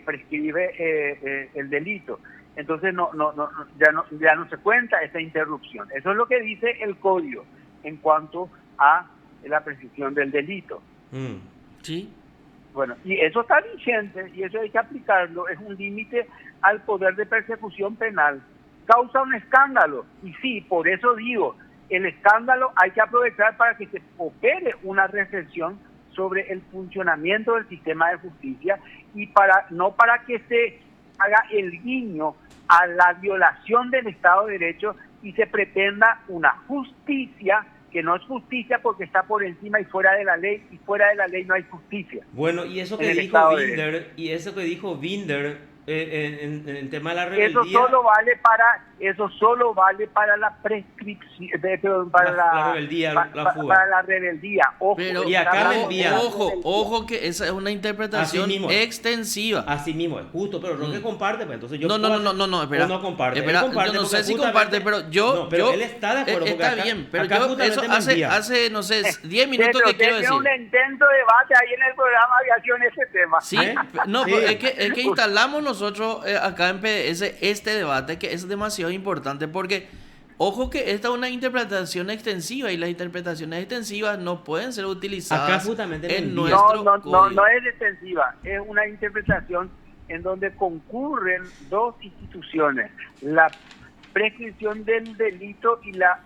prescribe el delito. Entonces ya no se cuenta esa interrupción. Eso es lo que dice el código en cuanto a la prescripción del delito. Sí. Bueno, y eso está vigente y eso hay que aplicarlo. Es un límite al poder de persecución penal. Causa un escándalo. Y sí, por eso digo, el escándalo hay que aprovechar para que se opere una reflexión sobre el funcionamiento del sistema de justicia y no para que se haga el guiño a la violación del Estado de Derecho y se pretenda una justicia que no es justicia porque está por encima y fuera de la ley, y fuera de la ley no hay justicia. Bueno, y eso que En el dijo Estado de Binder, en el tema de la Eso rebeldía, solo vale para la prescripción, para la rebeldía, la fuga. para la rebeldía. Ojo, Pero, Y acá me estamos envía- hablando de ojo, rebeldía. ojo que esa es una interpretación Así mismo es. extensiva. Así mismo es, justo, pero Roque comparte, pues entonces yo No, espera. o no comparte. Espera, Él comparte yo no porque sé si justamente- comparte, pero yo... No, pero yo- él está de acuerdo, porque está acá- bien, pero acá yo justamente eso me envía. hace, no sé, 10 minutos Pero que quiero tiene decir. un intento de debate ahí en el programa Aviación ese tema. Sí, ¿Eh? no, Sí. pero es que instalamos nosotros acá en PDS este debate que es demasiado importante porque, ojo que esta es una interpretación extensiva y las interpretaciones extensivas no pueden ser utilizadas Acá justamente me en envía. nuestro código. No es extensiva, es una interpretación en donde concurren dos instituciones, la prescripción del delito y la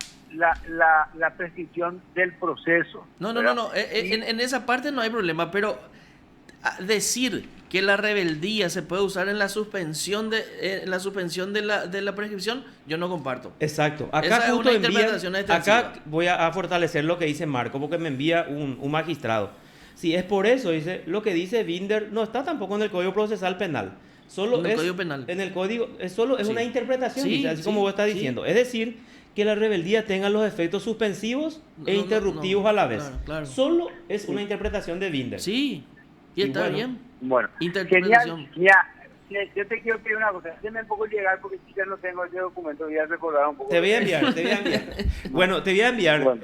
prescripción del proceso. No, ¿verdad? en esa parte no hay problema, pero decir que la rebeldía se puede usar en la suspensión de la prescripción, yo no comparto. Exacto. Esa Acá es justo una envía, interpretación extensiva. acá voy a fortalecer lo que dice Marco, porque me envía un magistrado. Si es por eso, dice, lo que dice Binder no está tampoco en el Código Procesal Penal. Solo En el es, Código Penal. En el Código, es solo es Sí. una interpretación, Sí, dice, así sí, como vos estás sí. diciendo. Es decir, que la rebeldía tenga los efectos suspensivos e No, interruptivos no, a la vez. claro, claro. Solo es una interpretación de Binder. Sí, y Y está bueno, bien. Bueno, Interpretación. genial. Mira, yo te quiero pedir una cosa, déjame un poco llegar porque si ya no tengo ese documento, voy a recordar un poco. Te voy a enviar, te voy a enviar. Bueno, te voy a enviar. Bueno.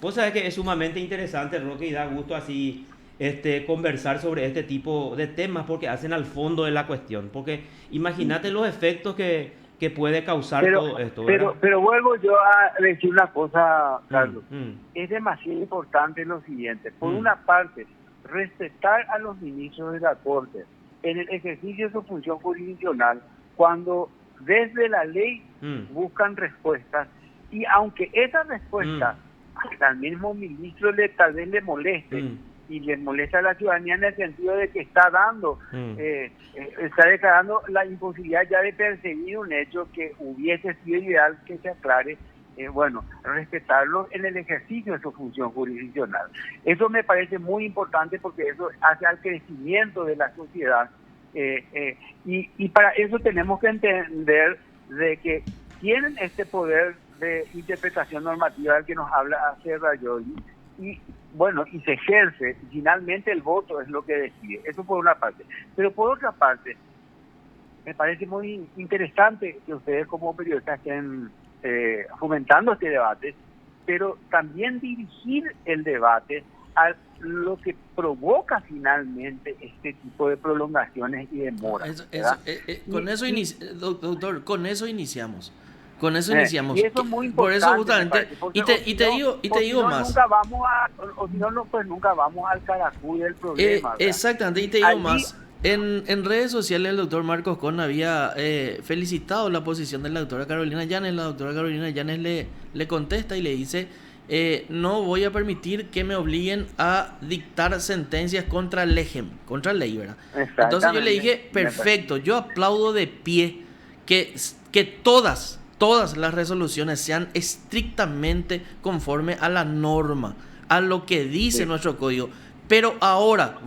Vos sabés que es sumamente interesante, Roque, y da gusto así conversar sobre este tipo de temas porque hacen al fondo de la cuestión. Porque imagínate los efectos que puede causar todo esto, ¿verdad? pero vuelvo yo a decir una cosa, Carlos. Mm. Es demasiado importante lo siguiente. Por Mm. una parte, respetar a los ministros de la Corte en el ejercicio de su función jurisdiccional cuando desde la ley buscan respuestas y aunque esa respuesta al mismo ministro tal vez le moleste y le molesta a la ciudadanía en el sentido de que está dando, está declarando la imposibilidad ya de perseguir un hecho que hubiese sido ideal que se aclare, respetarlo en el ejercicio de su función jurisdiccional. Eso me parece muy importante porque eso hace al crecimiento de la sociedad y para eso tenemos que entender de que tienen este poder de interpretación normativa del que nos habla hace Rayoli y se ejerce, y finalmente el voto es lo que decide, eso por una parte, pero por otra parte me parece muy interesante que ustedes como periodistas estén fomentando este debate, pero también dirigir el debate a lo que provoca finalmente este tipo de prolongaciones y demoras. Doctor, con eso iniciamos. Con eso iniciamos. Y eso es muy por importante. eso justamente, y te digo más. Nunca vamos nunca vamos al caracú del problema. Exactamente, y te digo más. En redes sociales el doctor Marcos Con había felicitado la posición de la doctora Carolina Yanes. La doctora Carolina Yanes le contesta y le dice: no voy a permitir que me obliguen a dictar sentencias contra el ley, ¿verdad? Entonces yo le dije: perfecto, yo aplaudo de pie que todas las resoluciones sean estrictamente conforme a la norma, a lo que dice nuestro código. Pero ahora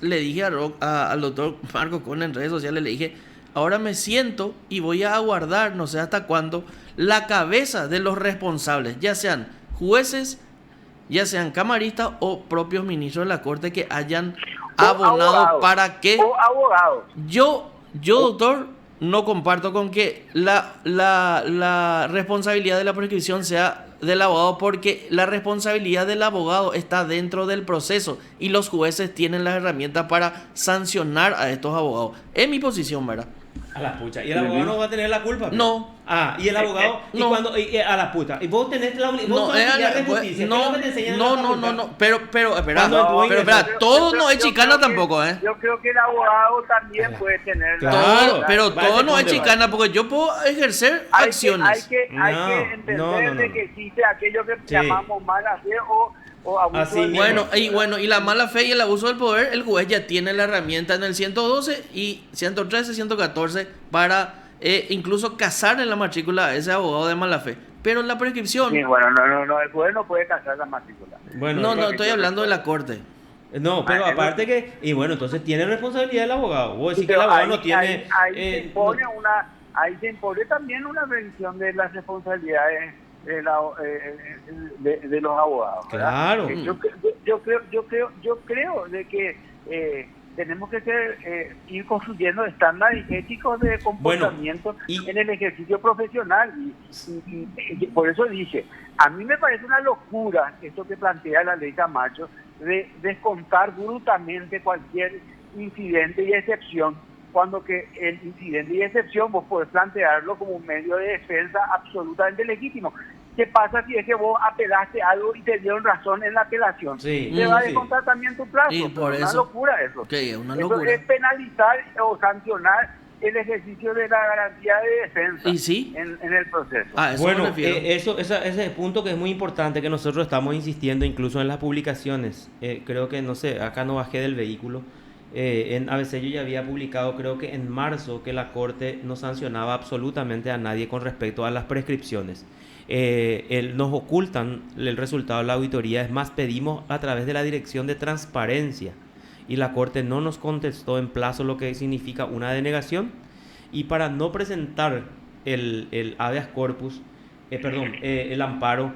le dije al doctor Marco Con en redes sociales, le dije: ahora me siento y voy a aguardar, no sé hasta cuándo, la cabeza de los responsables, ya sean jueces, ya sean camaristas o propios ministros de la Corte que hayan abonado para que... O abogados. Yo, doctor, no comparto con que la responsabilidad de la prescripción sea del abogado, porque la responsabilidad del abogado está dentro del proceso y los jueces tienen las herramientas para sancionar a estos abogados. Es mi posición, ¿verdad? A la pucha. ¿Y el abogado no va a tener la culpa? No. Ah, y el abogado, no. A la puta. Y vos tenés la No, pero espera, todo no es chicana tampoco, ¿eh? Yo creo que el abogado también puede tener. Claro, pero todo no es chicana, porque yo puedo ejercer acciones. Hay que entender de que existe aquello que llamamos mala fe o abuso del Bueno, y la mala fe y el abuso del poder, el juez ya tiene la herramienta en el 112 y 113, 114 para incluso casar en la matrícula a ese abogado de mala fe. Pero la prescripción... Sí, bueno, no, el juez no puede casar la matrícula. Bueno, no, estoy hablando de la corte. no, pero aparte que, y bueno, entonces tiene responsabilidad el abogado. Vos decís que el Pero abogado no tiene... ahí se impone también una revisión de las responsabilidades de los abogados, ¿verdad? Claro. Yo creo de que tenemos que ir construyendo estándares éticos de comportamiento en el ejercicio profesional y por eso dije, a mí me parece una locura esto que plantea la ley Camacho de descontar brutamente cualquier incidente y excepción, cuando que el incidente y excepción vos podés plantearlo como un medio de defensa absolutamente legítimo. ¿Qué pasa si es que vos apelaste algo y te dieron razón en la apelación? Sí, te va a descontar también tu plazo. Y por es eso, una locura eso. Okay, una eso locura. es penalizar o sancionar el ejercicio de la garantía de defensa ¿Y sí? en el proceso. Bueno, ese punto que es muy importante, que nosotros estamos insistiendo incluso en las publicaciones. Creo que, no sé, acá no bajé del vehículo. En ABC yo ya había publicado, creo que en marzo, que la Corte no sancionaba absolutamente a nadie con respecto a las prescripciones. Nos ocultan el resultado de la auditoría. Es más, pedimos a través de la Dirección de Transparencia y la Corte no nos contestó en plazo, lo que significa una denegación. Y para no presentar el habeas corpus, el amparo,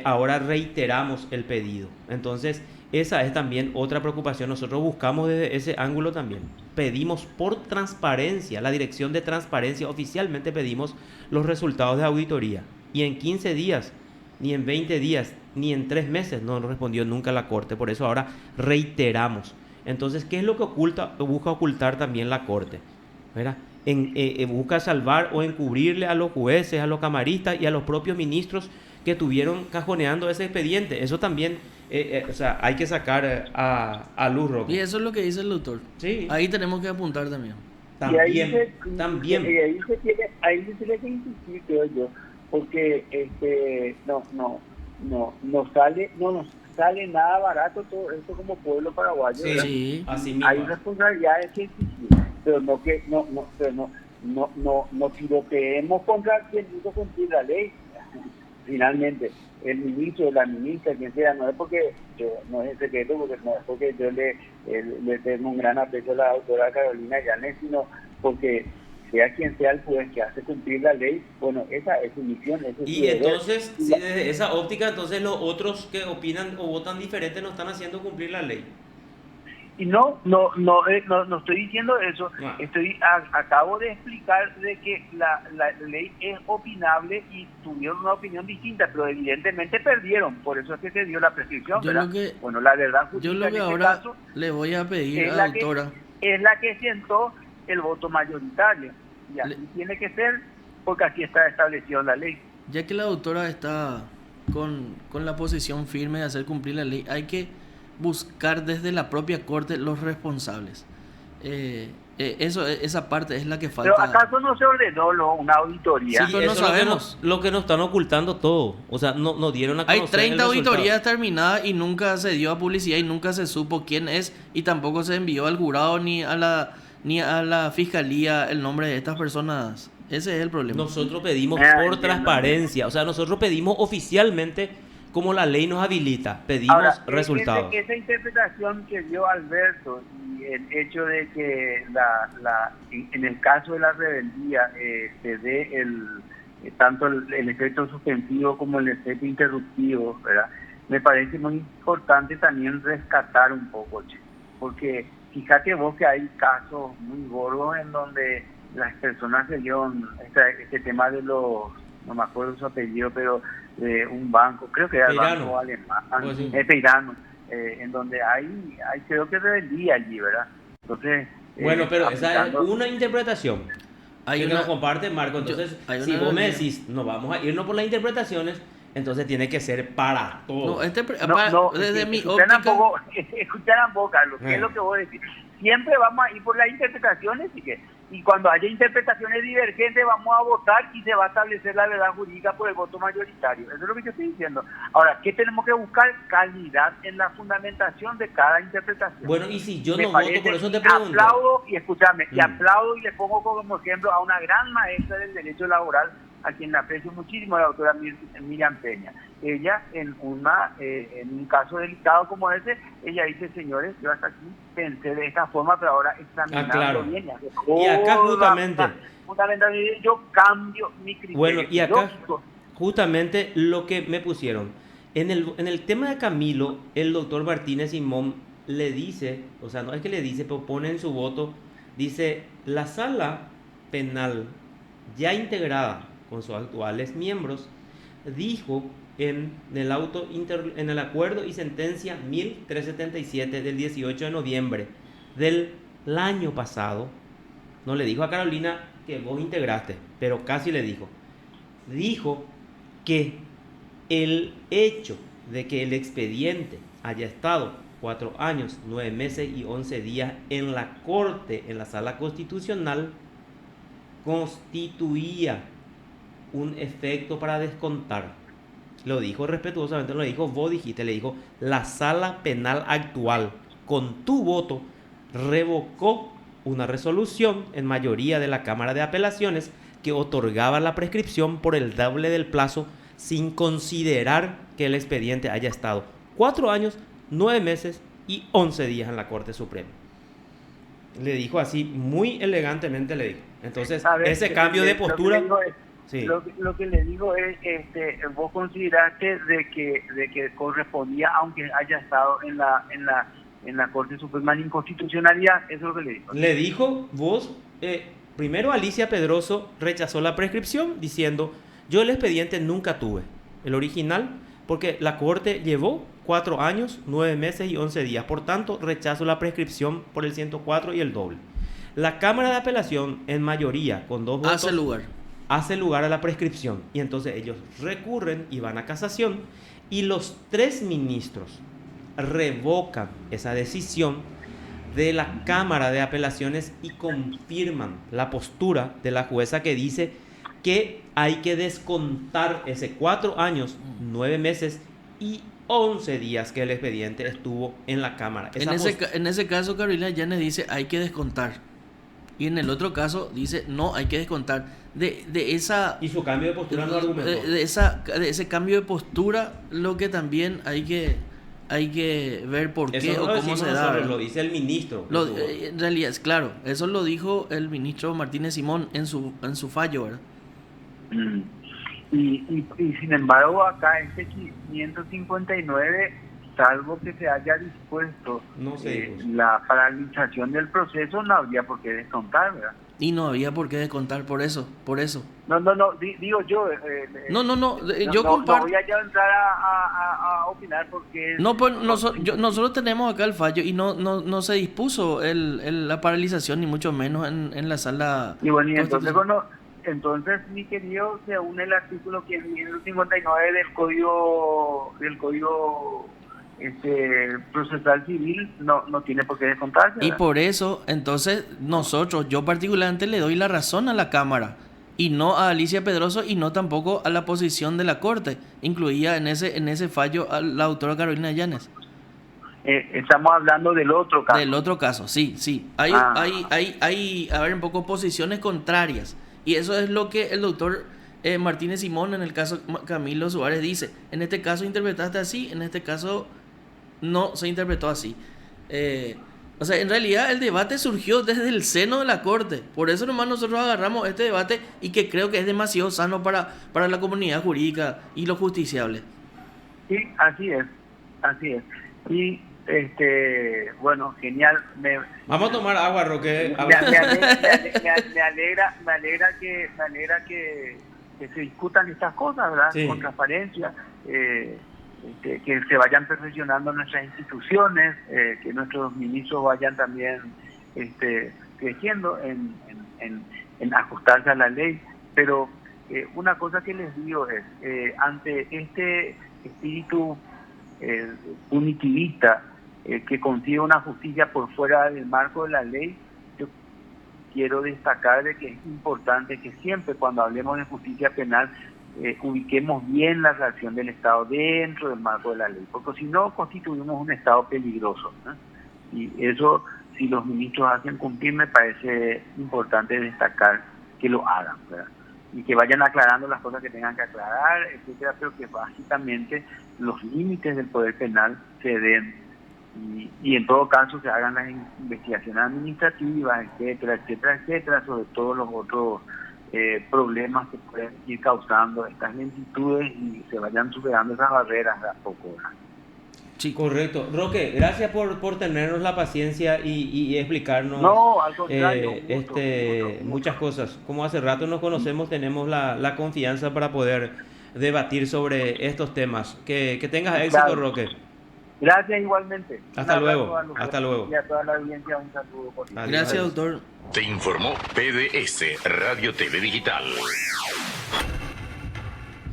ahora reiteramos el pedido. Entonces, esa es también otra preocupación. Nosotros buscamos desde ese ángulo también. Pedimos por transparencia, la Dirección de Transparencia, oficialmente pedimos los resultados de auditoría. Y en 15 días, ni en 20 días, ni en 3 meses no nos respondió nunca la Corte. Por eso ahora reiteramos. Entonces, ¿qué es lo que busca ocultar también la Corte? ¿Verdad? Busca salvar o encubrirle a los jueces, a los camaristas y a los propios ministros que tuvieron cajoneando ese expediente. Eso también, hay que sacar a luz, Roque. Y eso es lo que dice el doctor. Sí. Ahí tenemos que apuntar también. También. Y ahí se tiene que insistir, creo yo, porque no nos sale nada barato todo esto como pueblo paraguayo. Sí. Así mismo. Hay responsabilidades que exigir, pero no tiroteemos contra quien hizo cumplir la ley. Finalmente, el ministro, la ministra, quien sea, no es porque no es secreto, porque no es porque yo le tengo un gran aprecio a la doctora Carolina Llanes, sino porque sea quien sea el juez que hace cumplir la ley, bueno, esa es su misión. Y entonces, si desde esa óptica, entonces los otros que opinan o votan diferente no están haciendo cumplir la ley. Y no estoy diciendo eso. Acabo de explicar de que la ley es opinable y tuvieron una opinión distinta, pero evidentemente perdieron, por eso es que se dio la prescripción. La verdad, yo lo que ahora caso, le voy a pedir a la doctora es la que sentó el voto mayoritario, y así tiene que ser, porque así está establecido en la ley. Ya que la doctora está con la posición firme de hacer cumplir la ley, hay que buscar desde la propia Corte los responsables. Esa parte es la que falta. Pero ¿acaso no se ordenó una auditoría? Sí, pero no sabemos. Lo que nos están ocultando todo. O sea, no dieron a conocer. Hay 30 auditorías terminadas y nunca se dio a publicidad y nunca se supo quién es, y tampoco se envió al jurado ni a la fiscalía el nombre de estas personas. Ese es el problema. Nosotros pedimos por transparencia. O sea, nosotros pedimos oficialmente, como la ley nos habilita, pedimos resultados. Esa interpretación que dio Alberto y el hecho de que en el caso de la rebeldía se dé tanto el efecto suspensivo como el efecto interruptivo, ¿verdad? Me parece muy importante también rescatar un poco, porque fíjate vos que hay casos muy gordos en donde las personas se dieron este tema de no me acuerdo su apellido, pero de un banco, creo que era el banco alemán, Peirano, en donde hay creo que rebeldía allí, ¿verdad? Entonces, bueno, pero esa es una interpretación que nos comparte Marco. Entonces, si vos me decís, no vamos a irnos por las interpretaciones, entonces tiene que ser para todo. Desde mi óptica... Escuchan un poco, Carlos, ¿qué es lo que vos decís? Siempre vamos a ir por las interpretaciones y cuando haya interpretaciones divergentes vamos a votar y se va a establecer la verdad jurídica por el voto mayoritario. Eso es lo que yo estoy diciendo. Ahora, ¿qué tenemos que buscar? Calidad en la fundamentación de cada interpretación. Bueno, y si yo no voto, por eso te pregunto. Aplaudo y escúchame, y aplaudo y le pongo como ejemplo a una gran maestra del derecho laboral a quien aprecio muchísimo, la doctora Miriam Peña. Ella, en un caso delicado como ese, ella dice, señores, yo hasta aquí pensé de esta forma, pero ahora examinando claro. bien. Y acá justamente... Fundamentalmente yo cambio mi criterio. Bueno, y acá justamente lo que me pusieron. En el tema de Camilo, el doctor Martínez Simón le dice, o sea, no es que le dice, pero pone en su voto, dice, la sala penal ya integrada con sus actuales miembros, dijo en el acuerdo y sentencia 1377 del 18 de noviembre del año pasado, no le dijo a Carolina que vos integraste, pero casi le dijo que el hecho de que el expediente haya estado 4 años, 9 meses y 11 días en la Corte, en la Sala Constitucional, constituía un efecto para descontar. Lo dijo respetuosamente, no le dijo vos dijiste, le dijo la Sala Penal actual, con tu voto, revocó una resolución en mayoría de la Cámara de Apelaciones que otorgaba la prescripción por el doble del plazo sin considerar que el expediente haya estado 4 años, 9 meses y 11 días en la Corte Suprema. Le dijo así, muy elegantemente le dijo. Entonces, ese cambio de postura... Lo que le digo es, vos consideraste de que correspondía, aunque haya estado en la Corte Suprema de Inconstitucionalidad, eso es lo que le dijo. Le dijo, vos, primero Alicia Pedroso rechazó la prescripción diciendo, yo el expediente nunca tuve, el original, porque la Corte llevó 4 años, 9 meses y 11 días, por tanto rechazo la prescripción por el 104 y el doble. La Cámara de Apelación, en mayoría, con 2 votos, hace lugar a la prescripción, y entonces ellos recurren y van a casación, y los 3 ministros revocan esa decisión de la Cámara de Apelaciones y confirman la postura de la jueza que dice que hay que descontar ese 4 años, 9 meses y 11 días que el expediente estuvo en la Cámara. En ese caso, Carolina Llanes dice hay que descontar. Y en el otro caso dice no, hay que descontar. De esa... Y su cambio de postura no argumentó. De ese cambio de postura, lo que también hay que ver por qué o cómo se da. Lo dice el ministro. En realidad, es claro, eso lo dijo el ministro Martínez Simón en su fallo, ¿verdad? Y sin embargo, acá este 559, salvo que se haya dispuesto la paralización del proceso, no habría por qué descontar, ¿verdad? Y no había por qué descontar por eso. No, digo yo. Yo comparto. No voy a entrar a opinar porque... No, pues nosotros tenemos acá el fallo y no se dispuso la paralización, ni mucho menos en la sala. Y bueno, y entonces, mi querido, según el artículo 559 del Código procesal civil, no tiene por qué descontarse, ¿verdad? Y por eso, entonces, yo particularmente le doy la razón a la Cámara y no a Alicia Pedroso y no tampoco a la posición de la Corte, incluida en ese fallo a la doctora Carolina Llanes. Estamos hablando del otro caso. Del otro caso, sí. Hay, a ver, un poco posiciones contrarias. Y eso es lo que el doctor Martínez Simón, en el caso Camilo Suárez, dice. En este caso interpretaste así, en este caso no se interpretó así. O sea, en realidad el debate surgió desde el seno de la Corte. Por eso nomás nosotros agarramos este debate y que creo que es demasiado sano para la comunidad jurídica y los justiciables. Sí, así es. Y bueno, genial. Vamos a tomar agua, Roque. Me alegra que se discutan estas cosas, ¿verdad? Sí. Con transparencia, que se vayan perfeccionando nuestras instituciones, que nuestros ministros vayan también creciendo en ajustarse a la ley. Pero una cosa que les digo es, ante este espíritu punitivista que consigue una justicia por fuera del marco de la ley, yo quiero destacar de que es importante que siempre cuando hablemos de justicia penal ubiquemos bien la reacción del Estado dentro del marco de la ley, porque si no constituimos un Estado peligroso, ¿no? Y eso, si los ministros hacen cumplir, me parece importante destacar que lo hagan, ¿verdad? y que vayan aclarando las cosas que tengan que aclarar, etcétera, pero que básicamente los límites del poder penal se den y en todo caso se hagan las investigaciones administrativas, etcétera, etcétera, etcétera, sobre todos los otros problemas que pueden ir causando estas lentitudes y se vayan superando esas barreras de a poco, ¿verdad? Sí, correcto. Roque, gracias por tenernos la paciencia y explicarnos No, al contrario, un gusto. muchas cosas. Como hace rato nos conocemos, tenemos la confianza para poder debatir sobre estos temas. Que tengas éxito, Claro. Roque. Gracias igualmente. Hasta Un luego. abrazo a los Hasta luego. y a toda la audiencia, un saludo por ti. Adiós. Gracias, doctor. Te informó PDS Radio TV Digital.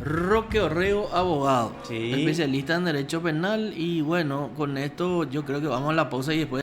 Roque Orrego, abogado, Sí. especialista en derecho penal. Y bueno, con esto yo creo que vamos a la pausa y después